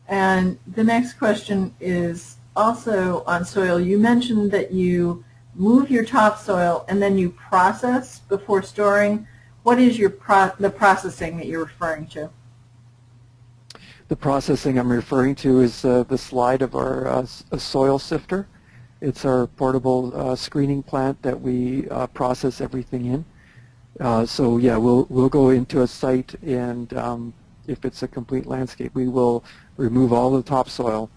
And the next question is also on soil. You mentioned that you move your topsoil and then you process before storing. What is the processing that you're referring to? The processing I'm referring to is the slide of our soil sifter. It's our portable screening plant that we process everything in. So yeah, we'll go into a site, and if it's a complete landscape, we will remove all the topsoil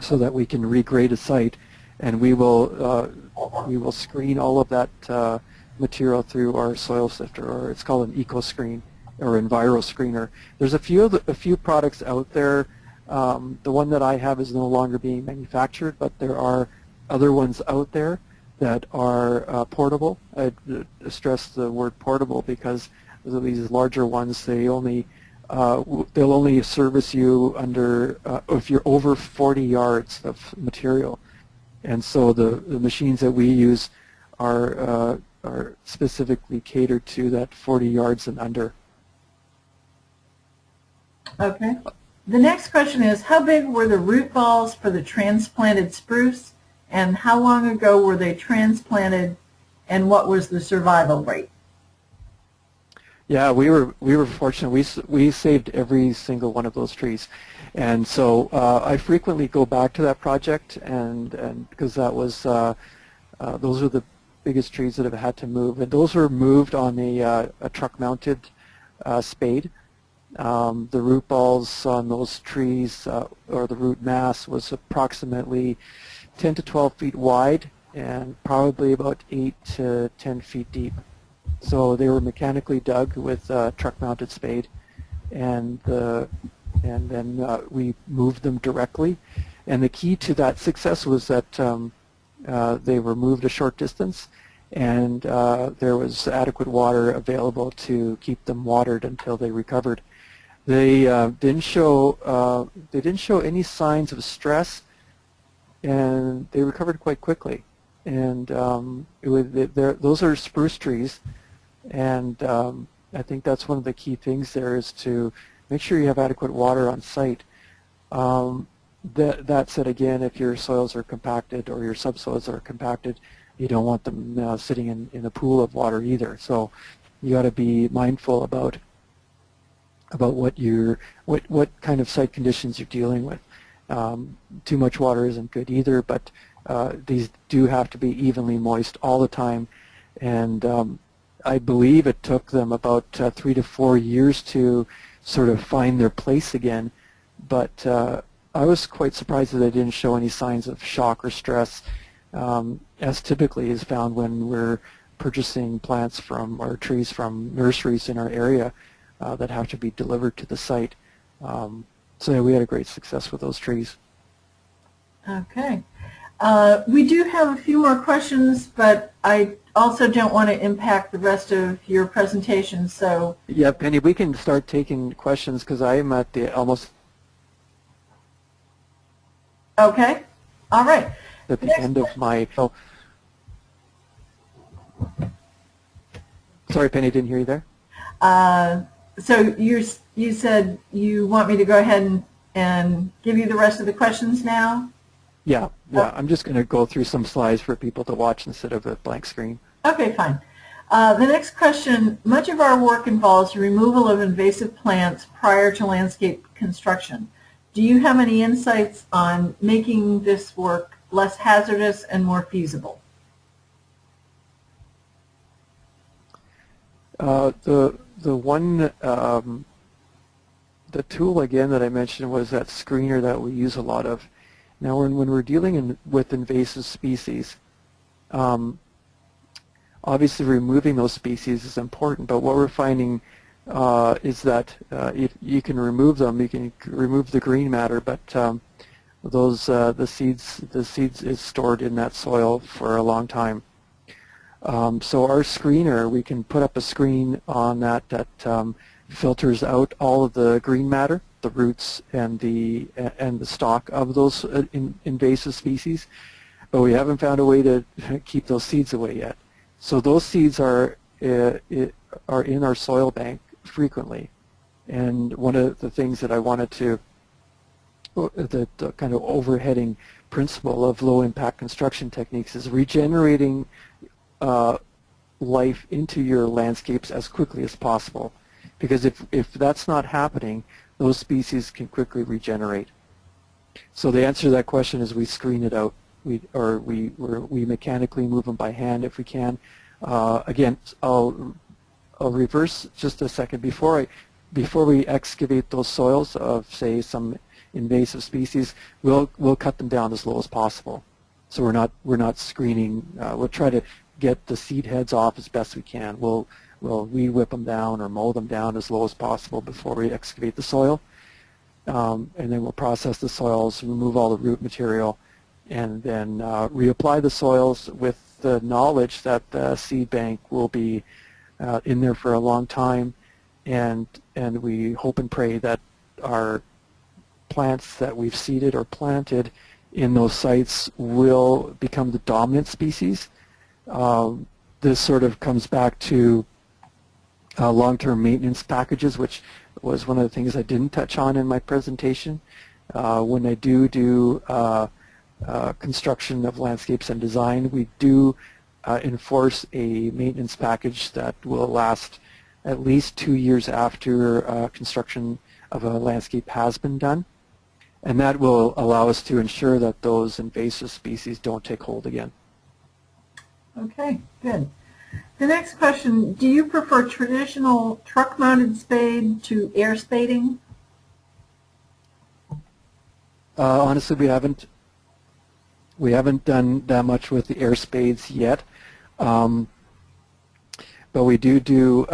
so that we can regrade a site, and we will screen all of that material through our soil sifter, or it's called an eco screen or enviro screener. There's a few products out there. The one that I have is no longer being manufactured, but there are other ones out there that are portable. I stress the word portable because these larger ones, they'll only service you under if you're over 40 yards of material, and so the machines that we use are specifically catered to that 40 yards and under. Okay. The next question is, how big were the root balls for the transplanted spruce, and how long ago were they transplanted, and what was the survival rate? Yeah, we were fortunate. We saved every single one of those trees, and so I frequently go back to that project, and because that was those are the biggest trees that have had to move, and those were moved on a truck-mounted spade. The root balls on those trees, or the root mass, was approximately 10 to 12 feet wide and probably about 8 to 10 feet deep. So they were mechanically dug with a truck-mounted spade, and then we moved them directly. And the key to that success was that they were moved a short distance, and there was adequate water available to keep them watered until they recovered. They didn't show any signs of stress, and they recovered quite quickly. And those are spruce trees. And I think that's one of the key things there, is to make sure you have adequate water on site. That said, again, if your soils are compacted or your subsoils are compacted, you don't want them sitting in a pool of water either. So you got to be mindful about what kind of site conditions you're dealing with. Too much water isn't good either, but these do have to be evenly moist all the time. And I believe it took them about 3 to 4 years to sort of find their place again, but I was quite surprised that they didn't show any signs of shock or stress, as typically is found when we're purchasing plants or trees from nurseries in our area that have to be delivered to the site. So yeah, we had a great success with those trees. Okay. We do have a few more questions, but I also don't want to impact the rest of your presentation, so... Yeah, Penny, we can start taking questions because I am at the almost... Okay. All right. At the end of my... Oh. Sorry, Penny, didn't hear you there. So you said you want me to go ahead and give you the rest of the questions now? Yeah, I'm just going to go through some slides for people to watch instead of a blank screen. Okay, fine. The next question, much of our work involves removal of invasive plants prior to landscape construction. Do you have any insights on making this work less hazardous and more feasible? The tool again that I mentioned was that screener that we use a lot of. Now when we're dealing with invasive species, obviously removing those species is important, but what we're finding is that if you can remove them, you can remove the green matter, but the seeds is stored in that soil for a long time. So our screener, we can put up a screen on that filters out all of the green matter, the roots and the stalk of those invasive species, but we haven't found a way to keep those seeds away yet. So those seeds are in our soil bank frequently, and one of the things that I wanted to, the kind of overheading principle of low impact construction techniques is regenerating life into your landscapes as quickly as possible, because if that's not happening, those species can quickly regenerate. So the answer to that question is we screen it out. We mechanically move them by hand if we can. Again, I'll reverse just a second. Before we excavate those soils of, say, some invasive species, we'll cut them down as low as possible. So we're not screening. We'll try to get the seed heads off as best we can. We'll re-whip them down or mow them down as low as possible before we excavate the soil, and then we'll process the soils, remove all the root material, and then reapply the soils with the knowledge that the seed bank will be in there for a long time, and we hope and pray that our plants that we've seeded or planted in those sites will become the dominant species. This sort of comes back to long-term maintenance packages, which was one of the things I didn't touch on in my presentation. When I do construction of landscapes and design, we do enforce a maintenance package that will last at least 2 years after construction of a landscape has been done. And that will allow us to ensure that those invasive species don't take hold again. Okay, good. The next question, do you prefer traditional truck-mounted spade to air spading? Honestly, we haven't done that much with the air spades yet, but we do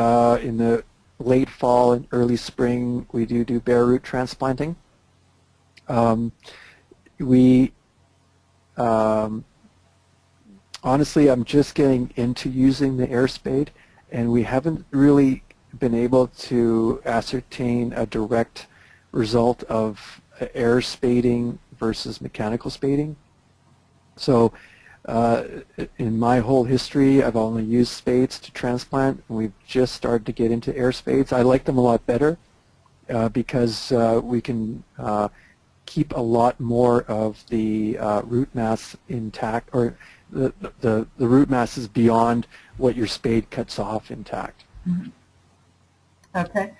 in the late fall and early spring, we do bare root transplanting. Honestly, I'm just getting into using the air spade, and we haven't really been able to ascertain a direct result of air spading versus mechanical spading. So in my whole history, I've only used spades to transplant, and we've just started to get into air spades. I like them a lot better because we can keep a lot more of the root mass intact, or the root mass is beyond what your spade cuts off intact. Mm-hmm. Okay.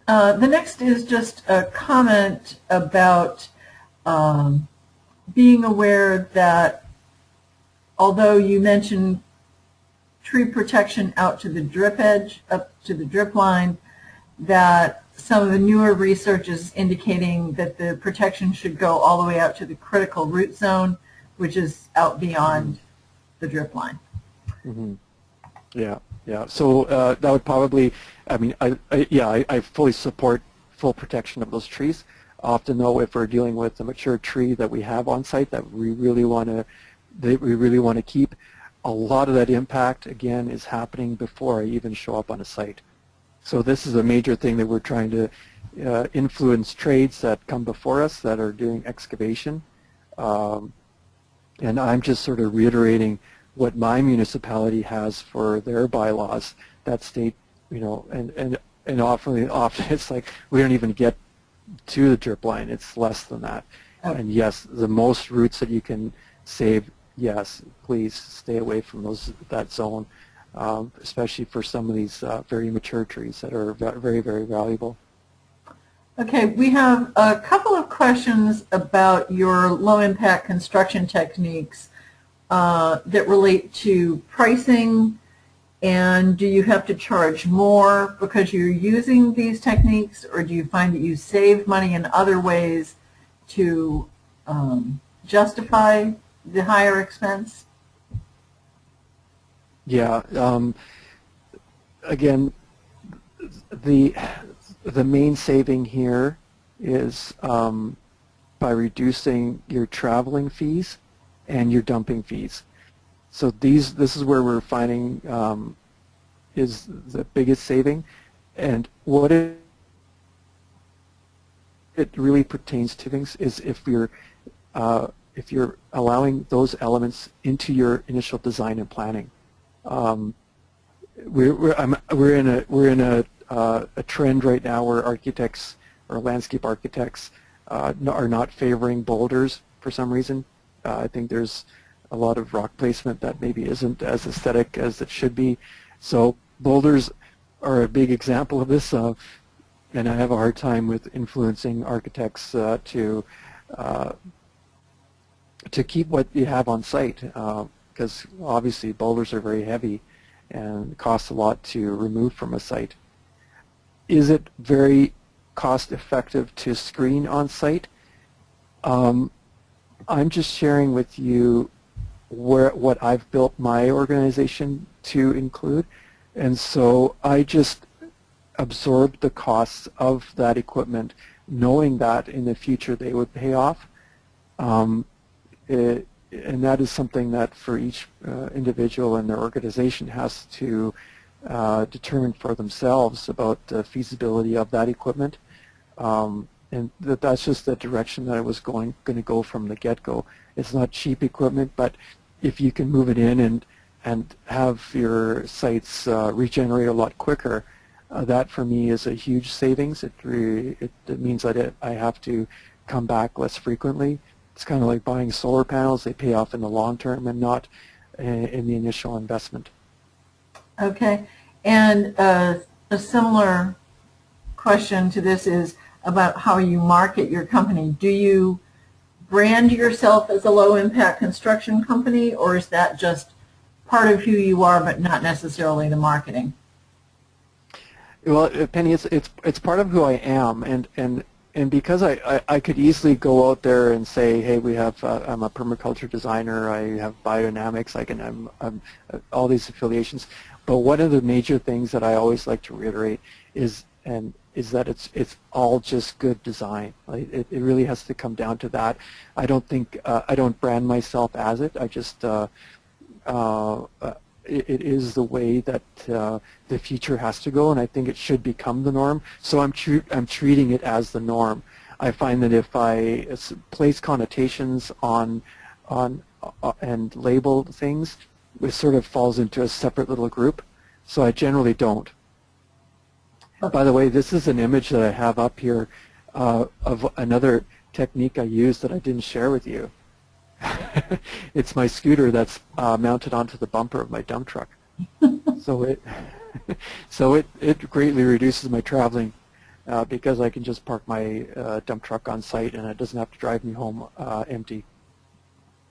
The next is just a comment about being aware that although you mentioned tree protection out to the drip edge, up to the drip line, that some of the newer research is indicating that the protection should go all the way out to the critical root zone, which is out beyond the drip line. Mm-hmm. Yeah. So that would probably, I mean, I fully support full protection of those trees. Often, though, if we're dealing with a mature tree that we have on site that we really want to keep, a lot of that impact again is happening before I even show up on a site. So this is a major thing that we're trying to influence trades that come before us that are doing excavation, and I'm just sort of reiterating what my municipality has for their bylaws that state, and often it's like we don't even get to the drip line. It's less than that. Okay. And yes, the most roots that you can save, yes, please stay away from that zone, especially for some of these very mature trees that are very, very valuable. Okay, we have a couple of questions about your low-impact construction techniques that relate to pricing, and do you have to charge more because you're using these techniques, or do you find that you save money in other ways to justify the higher expense? Yeah, again, the main saving here is by reducing your traveling fees and your dumping fees. So this is where we're finding is the biggest saving, and what it really pertains to things is if you're allowing those elements into your initial design and planning. We're in a trend right now where architects or landscape architects are not favoring boulders for some reason. I think there's a lot of rock placement that maybe isn't as aesthetic as it should be. So boulders are a big example of this, and I have a hard time with influencing architects to keep what you have on site, because obviously boulders are very heavy and cost a lot to remove from a site. Is it very cost effective to screen on site? I'm just sharing with you what I've built my organization to include, and so I just absorbed the costs of that equipment, knowing that in the future they would pay off. And that is something that for each individual in their organization has to determine for themselves about the feasibility of that equipment. And that's just the direction that I was going to go from the get-go. It's not cheap equipment, but if you can move it in and have your sites regenerate a lot quicker, that for me is a huge savings. It means that I have to come back less frequently. It's kind of like buying solar panels. They pay off in the long term and not in the initial investment. Okay, and a similar question to this is about how you market your company. Do you brand yourself as a low-impact construction company, or is that just part of who you are but not necessarily the marketing? Well, Penny, it's part of who I am, and because I could easily go out there and say, hey, I'm a permaculture designer, I have biodynamics, I'm all these affiliations. But one of the major things that I always like to reiterate is that it's all just good design. Like, it really has to come down to that. I don't think I don't brand myself as it. I just it is the way that the future has to go, and I think it should become the norm. So I'm treating it as the norm. I find that if I place connotations on and label things, it sort of falls into a separate little group. So I generally don't. By the way, this is an image that I have up here of another technique I used that I didn't share with you. It's my scooter that's mounted onto the bumper of my dump truck. So it greatly reduces my traveling because I can just park my dump truck on site and it doesn't have to drive me home empty.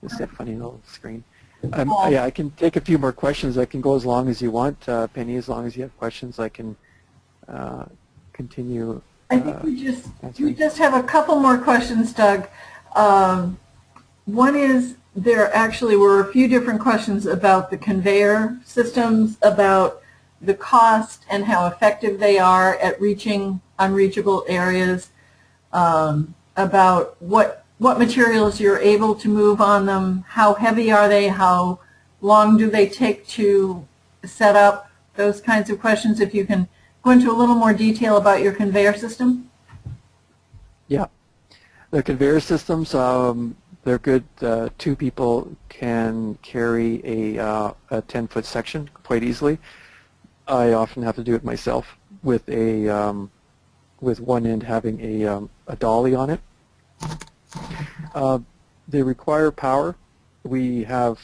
It's a funny little screen. Yeah, I can take a few more questions. I can go as long as you want, Penny. As long as you have questions, I can continue. I think we just have a couple more questions, Doug. One is there actually were a few different questions about the conveyor systems, about the cost and how effective they are at reaching unreachable areas, about what materials you're able to move on them, how heavy are they, how long do they take to set up, those kinds of questions. If you can go into a little more detail about your conveyor system. Yeah, the conveyor systems, they're good. Two people can carry a 10-foot section quite easily. I often have to do it myself with with one end having a dolly on it. They require power. We have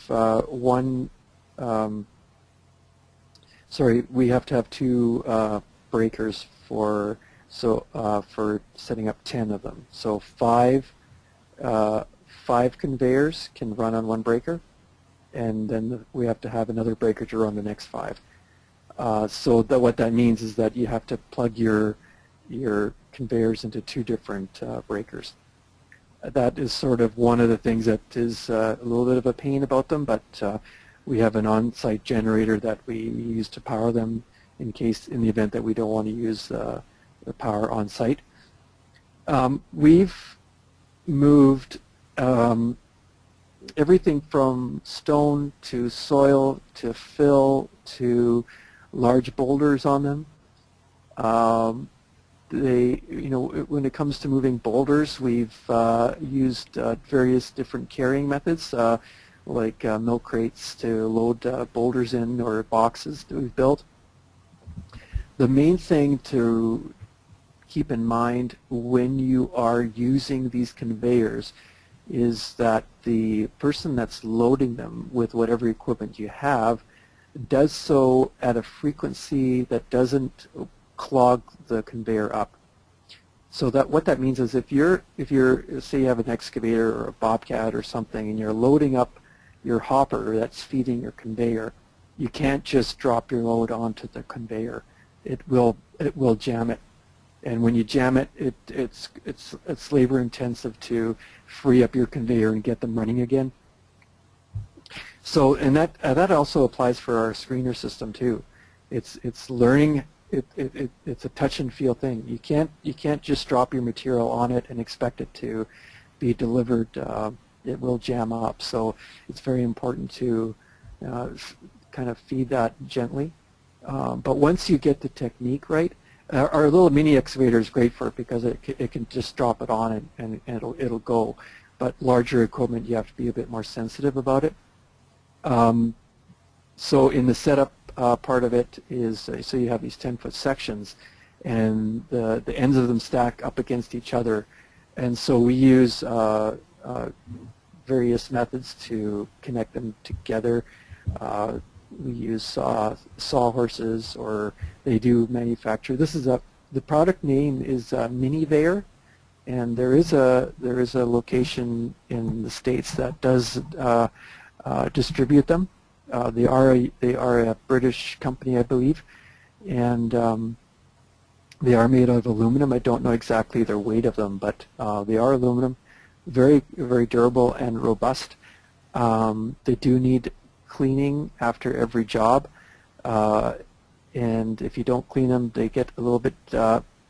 we have to have two breakers for setting up 10 of them. So five conveyors can run on one breaker, and then we have to have another breaker to run the next 5. So what that means is that you have to plug your conveyors into 2 different breakers. That is sort of one of the things that is a little bit of a pain about them, but we have an on-site generator that we use to power them in the event that we don't want to use the power on-site. We've moved everything from stone to soil to fill to large boulders on them. When it comes to moving boulders, we've used various different carrying methods, like milk crates to load boulders in, or boxes that we've built. The main thing to keep in mind when you are using these conveyors is that the person that's loading them with whatever equipment you have does so at a frequency that doesn't clog the conveyor up. So what that means is if you're say you have an excavator or a bobcat or something and you're loading up your hopper that's feeding your conveyor, you can't just drop your load onto the conveyor. It will jam it. And when you jam it, it's labor intensive to free up your conveyor and get them running again. So, and that also applies for our screener system too. It's learning. It's a touch and feel thing. You can't just drop your material on it and expect it to be delivered. It will jam up. So it's very important to kind of feed that gently. But once you get the technique right, our little mini excavator is great for it because it can just drop it on and it'll go. But larger equipment, you have to be a bit more sensitive about it. So in the setup part of it is, so you have these 10-foot sections, and the ends of them stack up against each other. And so we use various methods to connect them together. We use sawhorses, or they do manufacture. The product name is Minivair, and there is a location in the States that does distribute them. They are a British company, I believe, and they are made out of aluminum. I don't know exactly their weight of them, but they are aluminum, very, very durable and robust. They do need cleaning after every job, and if you don't clean them, they get a little bit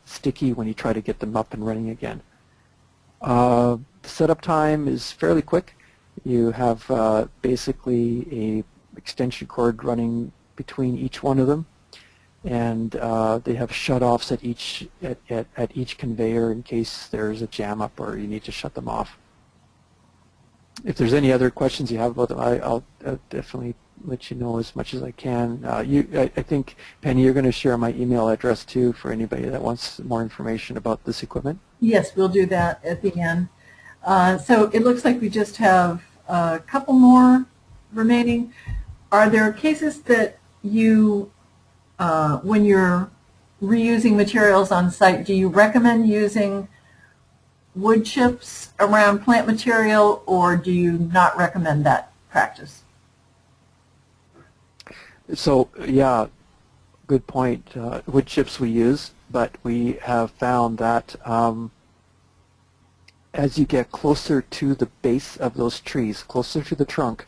sticky when you try to get them up and running again. The setup time is fairly quick. You have basically a extension cord running between each one of them, and they have shut-offs at each conveyor in case there's a jam up or you need to shut them off. If there's any other questions you have about them, I'll definitely let you know as much as I can. I think, Penny, you're going to share my email address too for anybody that wants more information about this equipment. Yes, we'll do that at the end. So it looks like we just have a couple more remaining. Are there cases that you, when you're reusing materials on site, do you recommend using wood chips around plant material, or do you not recommend that practice? So, yeah, good point. Wood chips we use, but we have found that as you get closer to the base of those trees, closer to the trunk,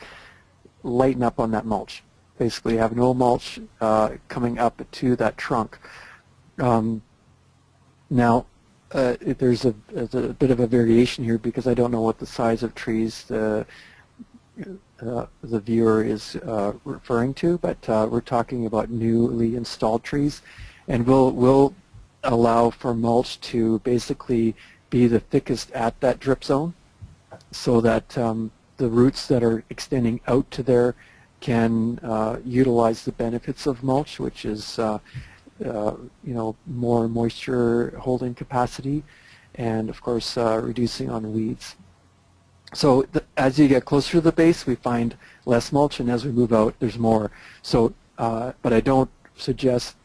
lighten up on that mulch. Basically have no mulch coming up to that trunk. Now, there's a bit of a variation here because I don't know what the size of trees the viewer is referring to, but we're talking about newly installed trees, and we'll allow for mulch to basically be the thickest at that drip zone, so that the roots that are extending out to there can utilize the benefits of mulch, which is more moisture holding capacity, and of course reducing on weeds. So as you get closer to the base, we find less mulch, and as we move out, there's more. So, but I don't suggest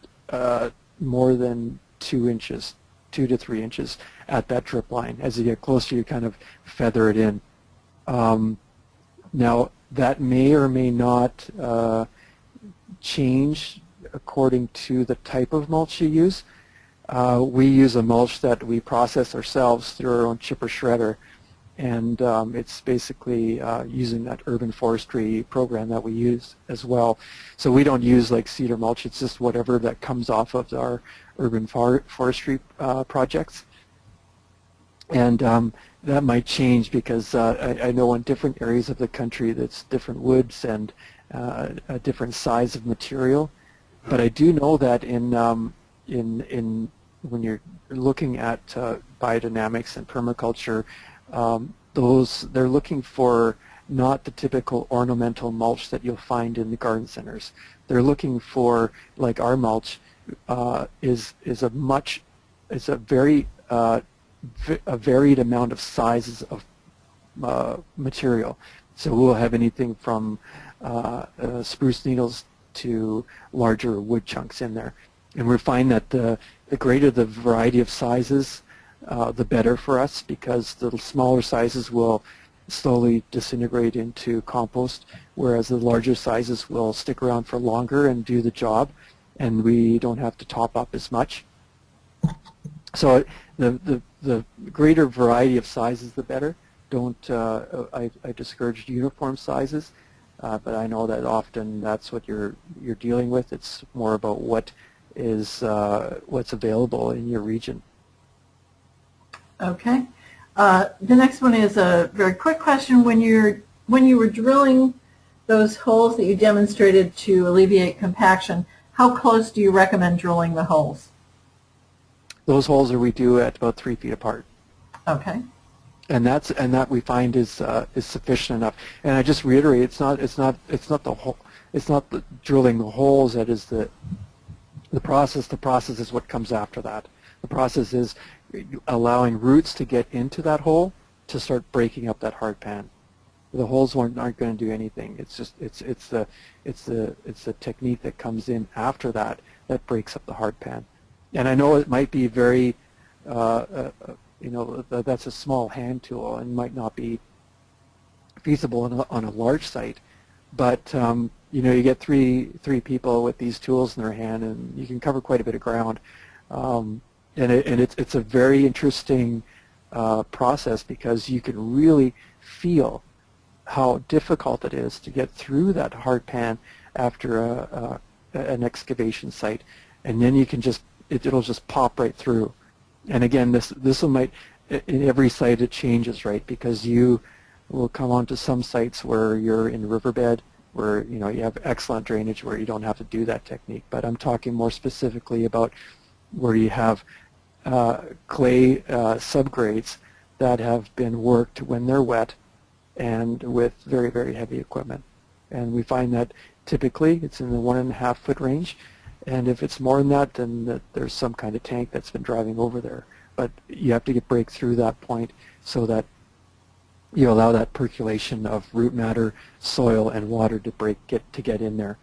more than 2 inches, 2 to 3 inches at that drip line. As you get closer, you kind of feather it in. Now, that may or may not change according to the type of mulch you use. We use a mulch that we process ourselves through our own chipper shredder, and it's basically using that urban forestry program that we use as well. So we don't use like cedar mulch, it's just whatever that comes off of our urban forestry projects. And that might change because I know in different areas of the country that's different woods and a different size of material. But I do know that in when you're looking at biodynamics and permaculture, they're looking for not the typical ornamental mulch that you'll find in the garden centers. They're looking for, like our mulch, is a very a varied amount of sizes of material. So we'll have anything from spruce needles to larger wood chunks in there. And we find that the greater the variety of sizes, the better for us, because the smaller sizes will slowly disintegrate into compost, whereas the larger sizes will stick around for longer and do the job, and we don't have to top up as much. So the greater variety of sizes, the better. I discourage uniform sizes, but I know that often that's what you're dealing with. It's more about what's available in your region. Okay. The next one is a very quick question. When you were drilling those holes that you demonstrated to alleviate compaction, how close do you recommend drilling the holes? Those holes we do at about 3 feet apart. Okay. And that we find is sufficient enough. And I just reiterate, it's not the drilling the holes that is the process. The process is what comes after that. The process is allowing roots to get into that hole to start breaking up that hard pan. The holes aren't going to do anything. It's just it's the technique that comes in after that breaks up the hard pan. And I know it might be very that's a small hand tool and might not be feasible on a large site, but you get three people with these tools in their hand, and you can cover quite a bit of ground. And it's a very interesting process, because you can really feel how difficult it is to get through that hard pan after an excavation site, and then you can it'll just pop right through. And again, this might, in every site it changes, right? Because you will come onto some sites where you're in riverbed, where you have excellent drainage, where you don't have to do that technique. But I'm talking more specifically about where you have clay subgrades that have been worked when they're wet and with very, very heavy equipment. And we find that typically it's in the 1.5 foot range. And if it's more than that, then there's some kind of tank that's been driving over there. But you have to break through that point so that you allow that percolation of root matter, soil, and water to get in there.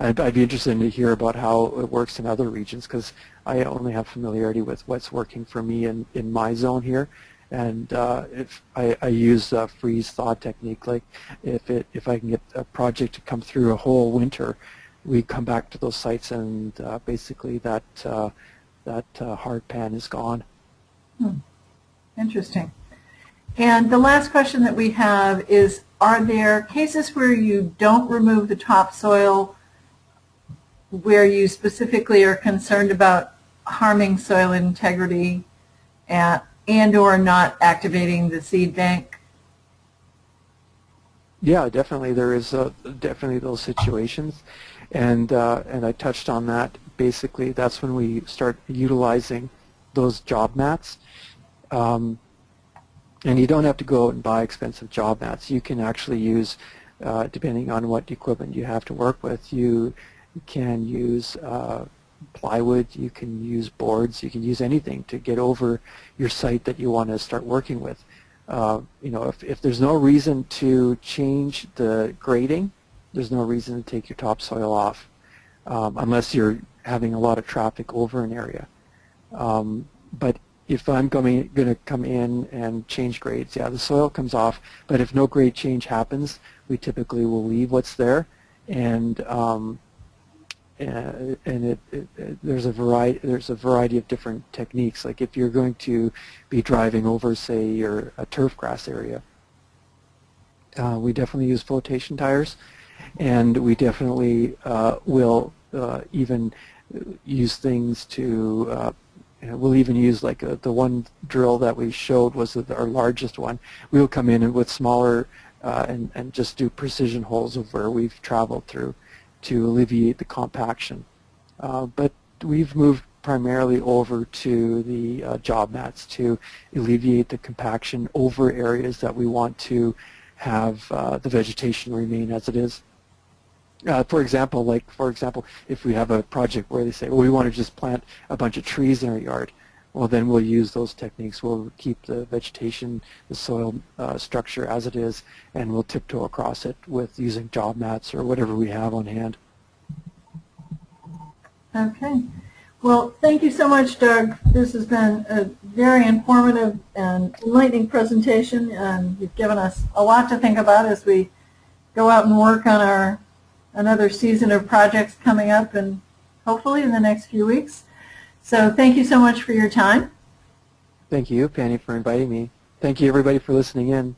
I'd be interested to hear about how it works in other regions, because I only have familiarity with what's working for me in my zone here. And if I use a freeze-thaw technique, like if I can get a project to come through a whole winter, we come back to those sites, and basically that hard pan is gone. Interesting. And the last question that we have is, are there cases where you don't remove the topsoil, where you specifically are concerned about harming soil integrity and or not activating the seed bank? Yeah, definitely. There is definitely those situations. And I touched on that. Basically, that's when we start utilizing those job mats. And you don't have to go out and buy expensive job mats. You can actually use, depending on what equipment you have to work with, you can use plywood, you can use boards, you can use anything to get over your site that you want to start working with. If there's no reason to change the grading, there's no reason to take your topsoil off, unless you're having a lot of traffic over an area. But if I'm going to come in and change grades, yeah, the soil comes off, but if no grade change happens, we typically will leave what's there, and there's a variety of different techniques. Like if you're going to be driving over, say, a turf grass area, we definitely use flotation tires, and we definitely will even use things to we'll even use like the one drill that we showed was our largest one. We'll come in with smaller and just do precision holes of where we've traveled through to alleviate the compaction. But we've moved primarily over to the job mats to alleviate the compaction over areas that we want to have the vegetation remain as it is. For example, if we have a project where they say, well, we want to just plant a bunch of trees in our yard, well, then we'll use those techniques. We'll keep the vegetation, the soil structure as it is, and we'll tiptoe across it with using job mats or whatever we have on hand. Okay. Well, thank you so much, Doug. This has been a very informative and enlightening presentation, and you've given us a lot to think about as we go out and work on another season of projects coming up, and hopefully in the next few weeks. So thank you so much for your time. Thank you, Penny, for inviting me. Thank you, everybody, for listening in.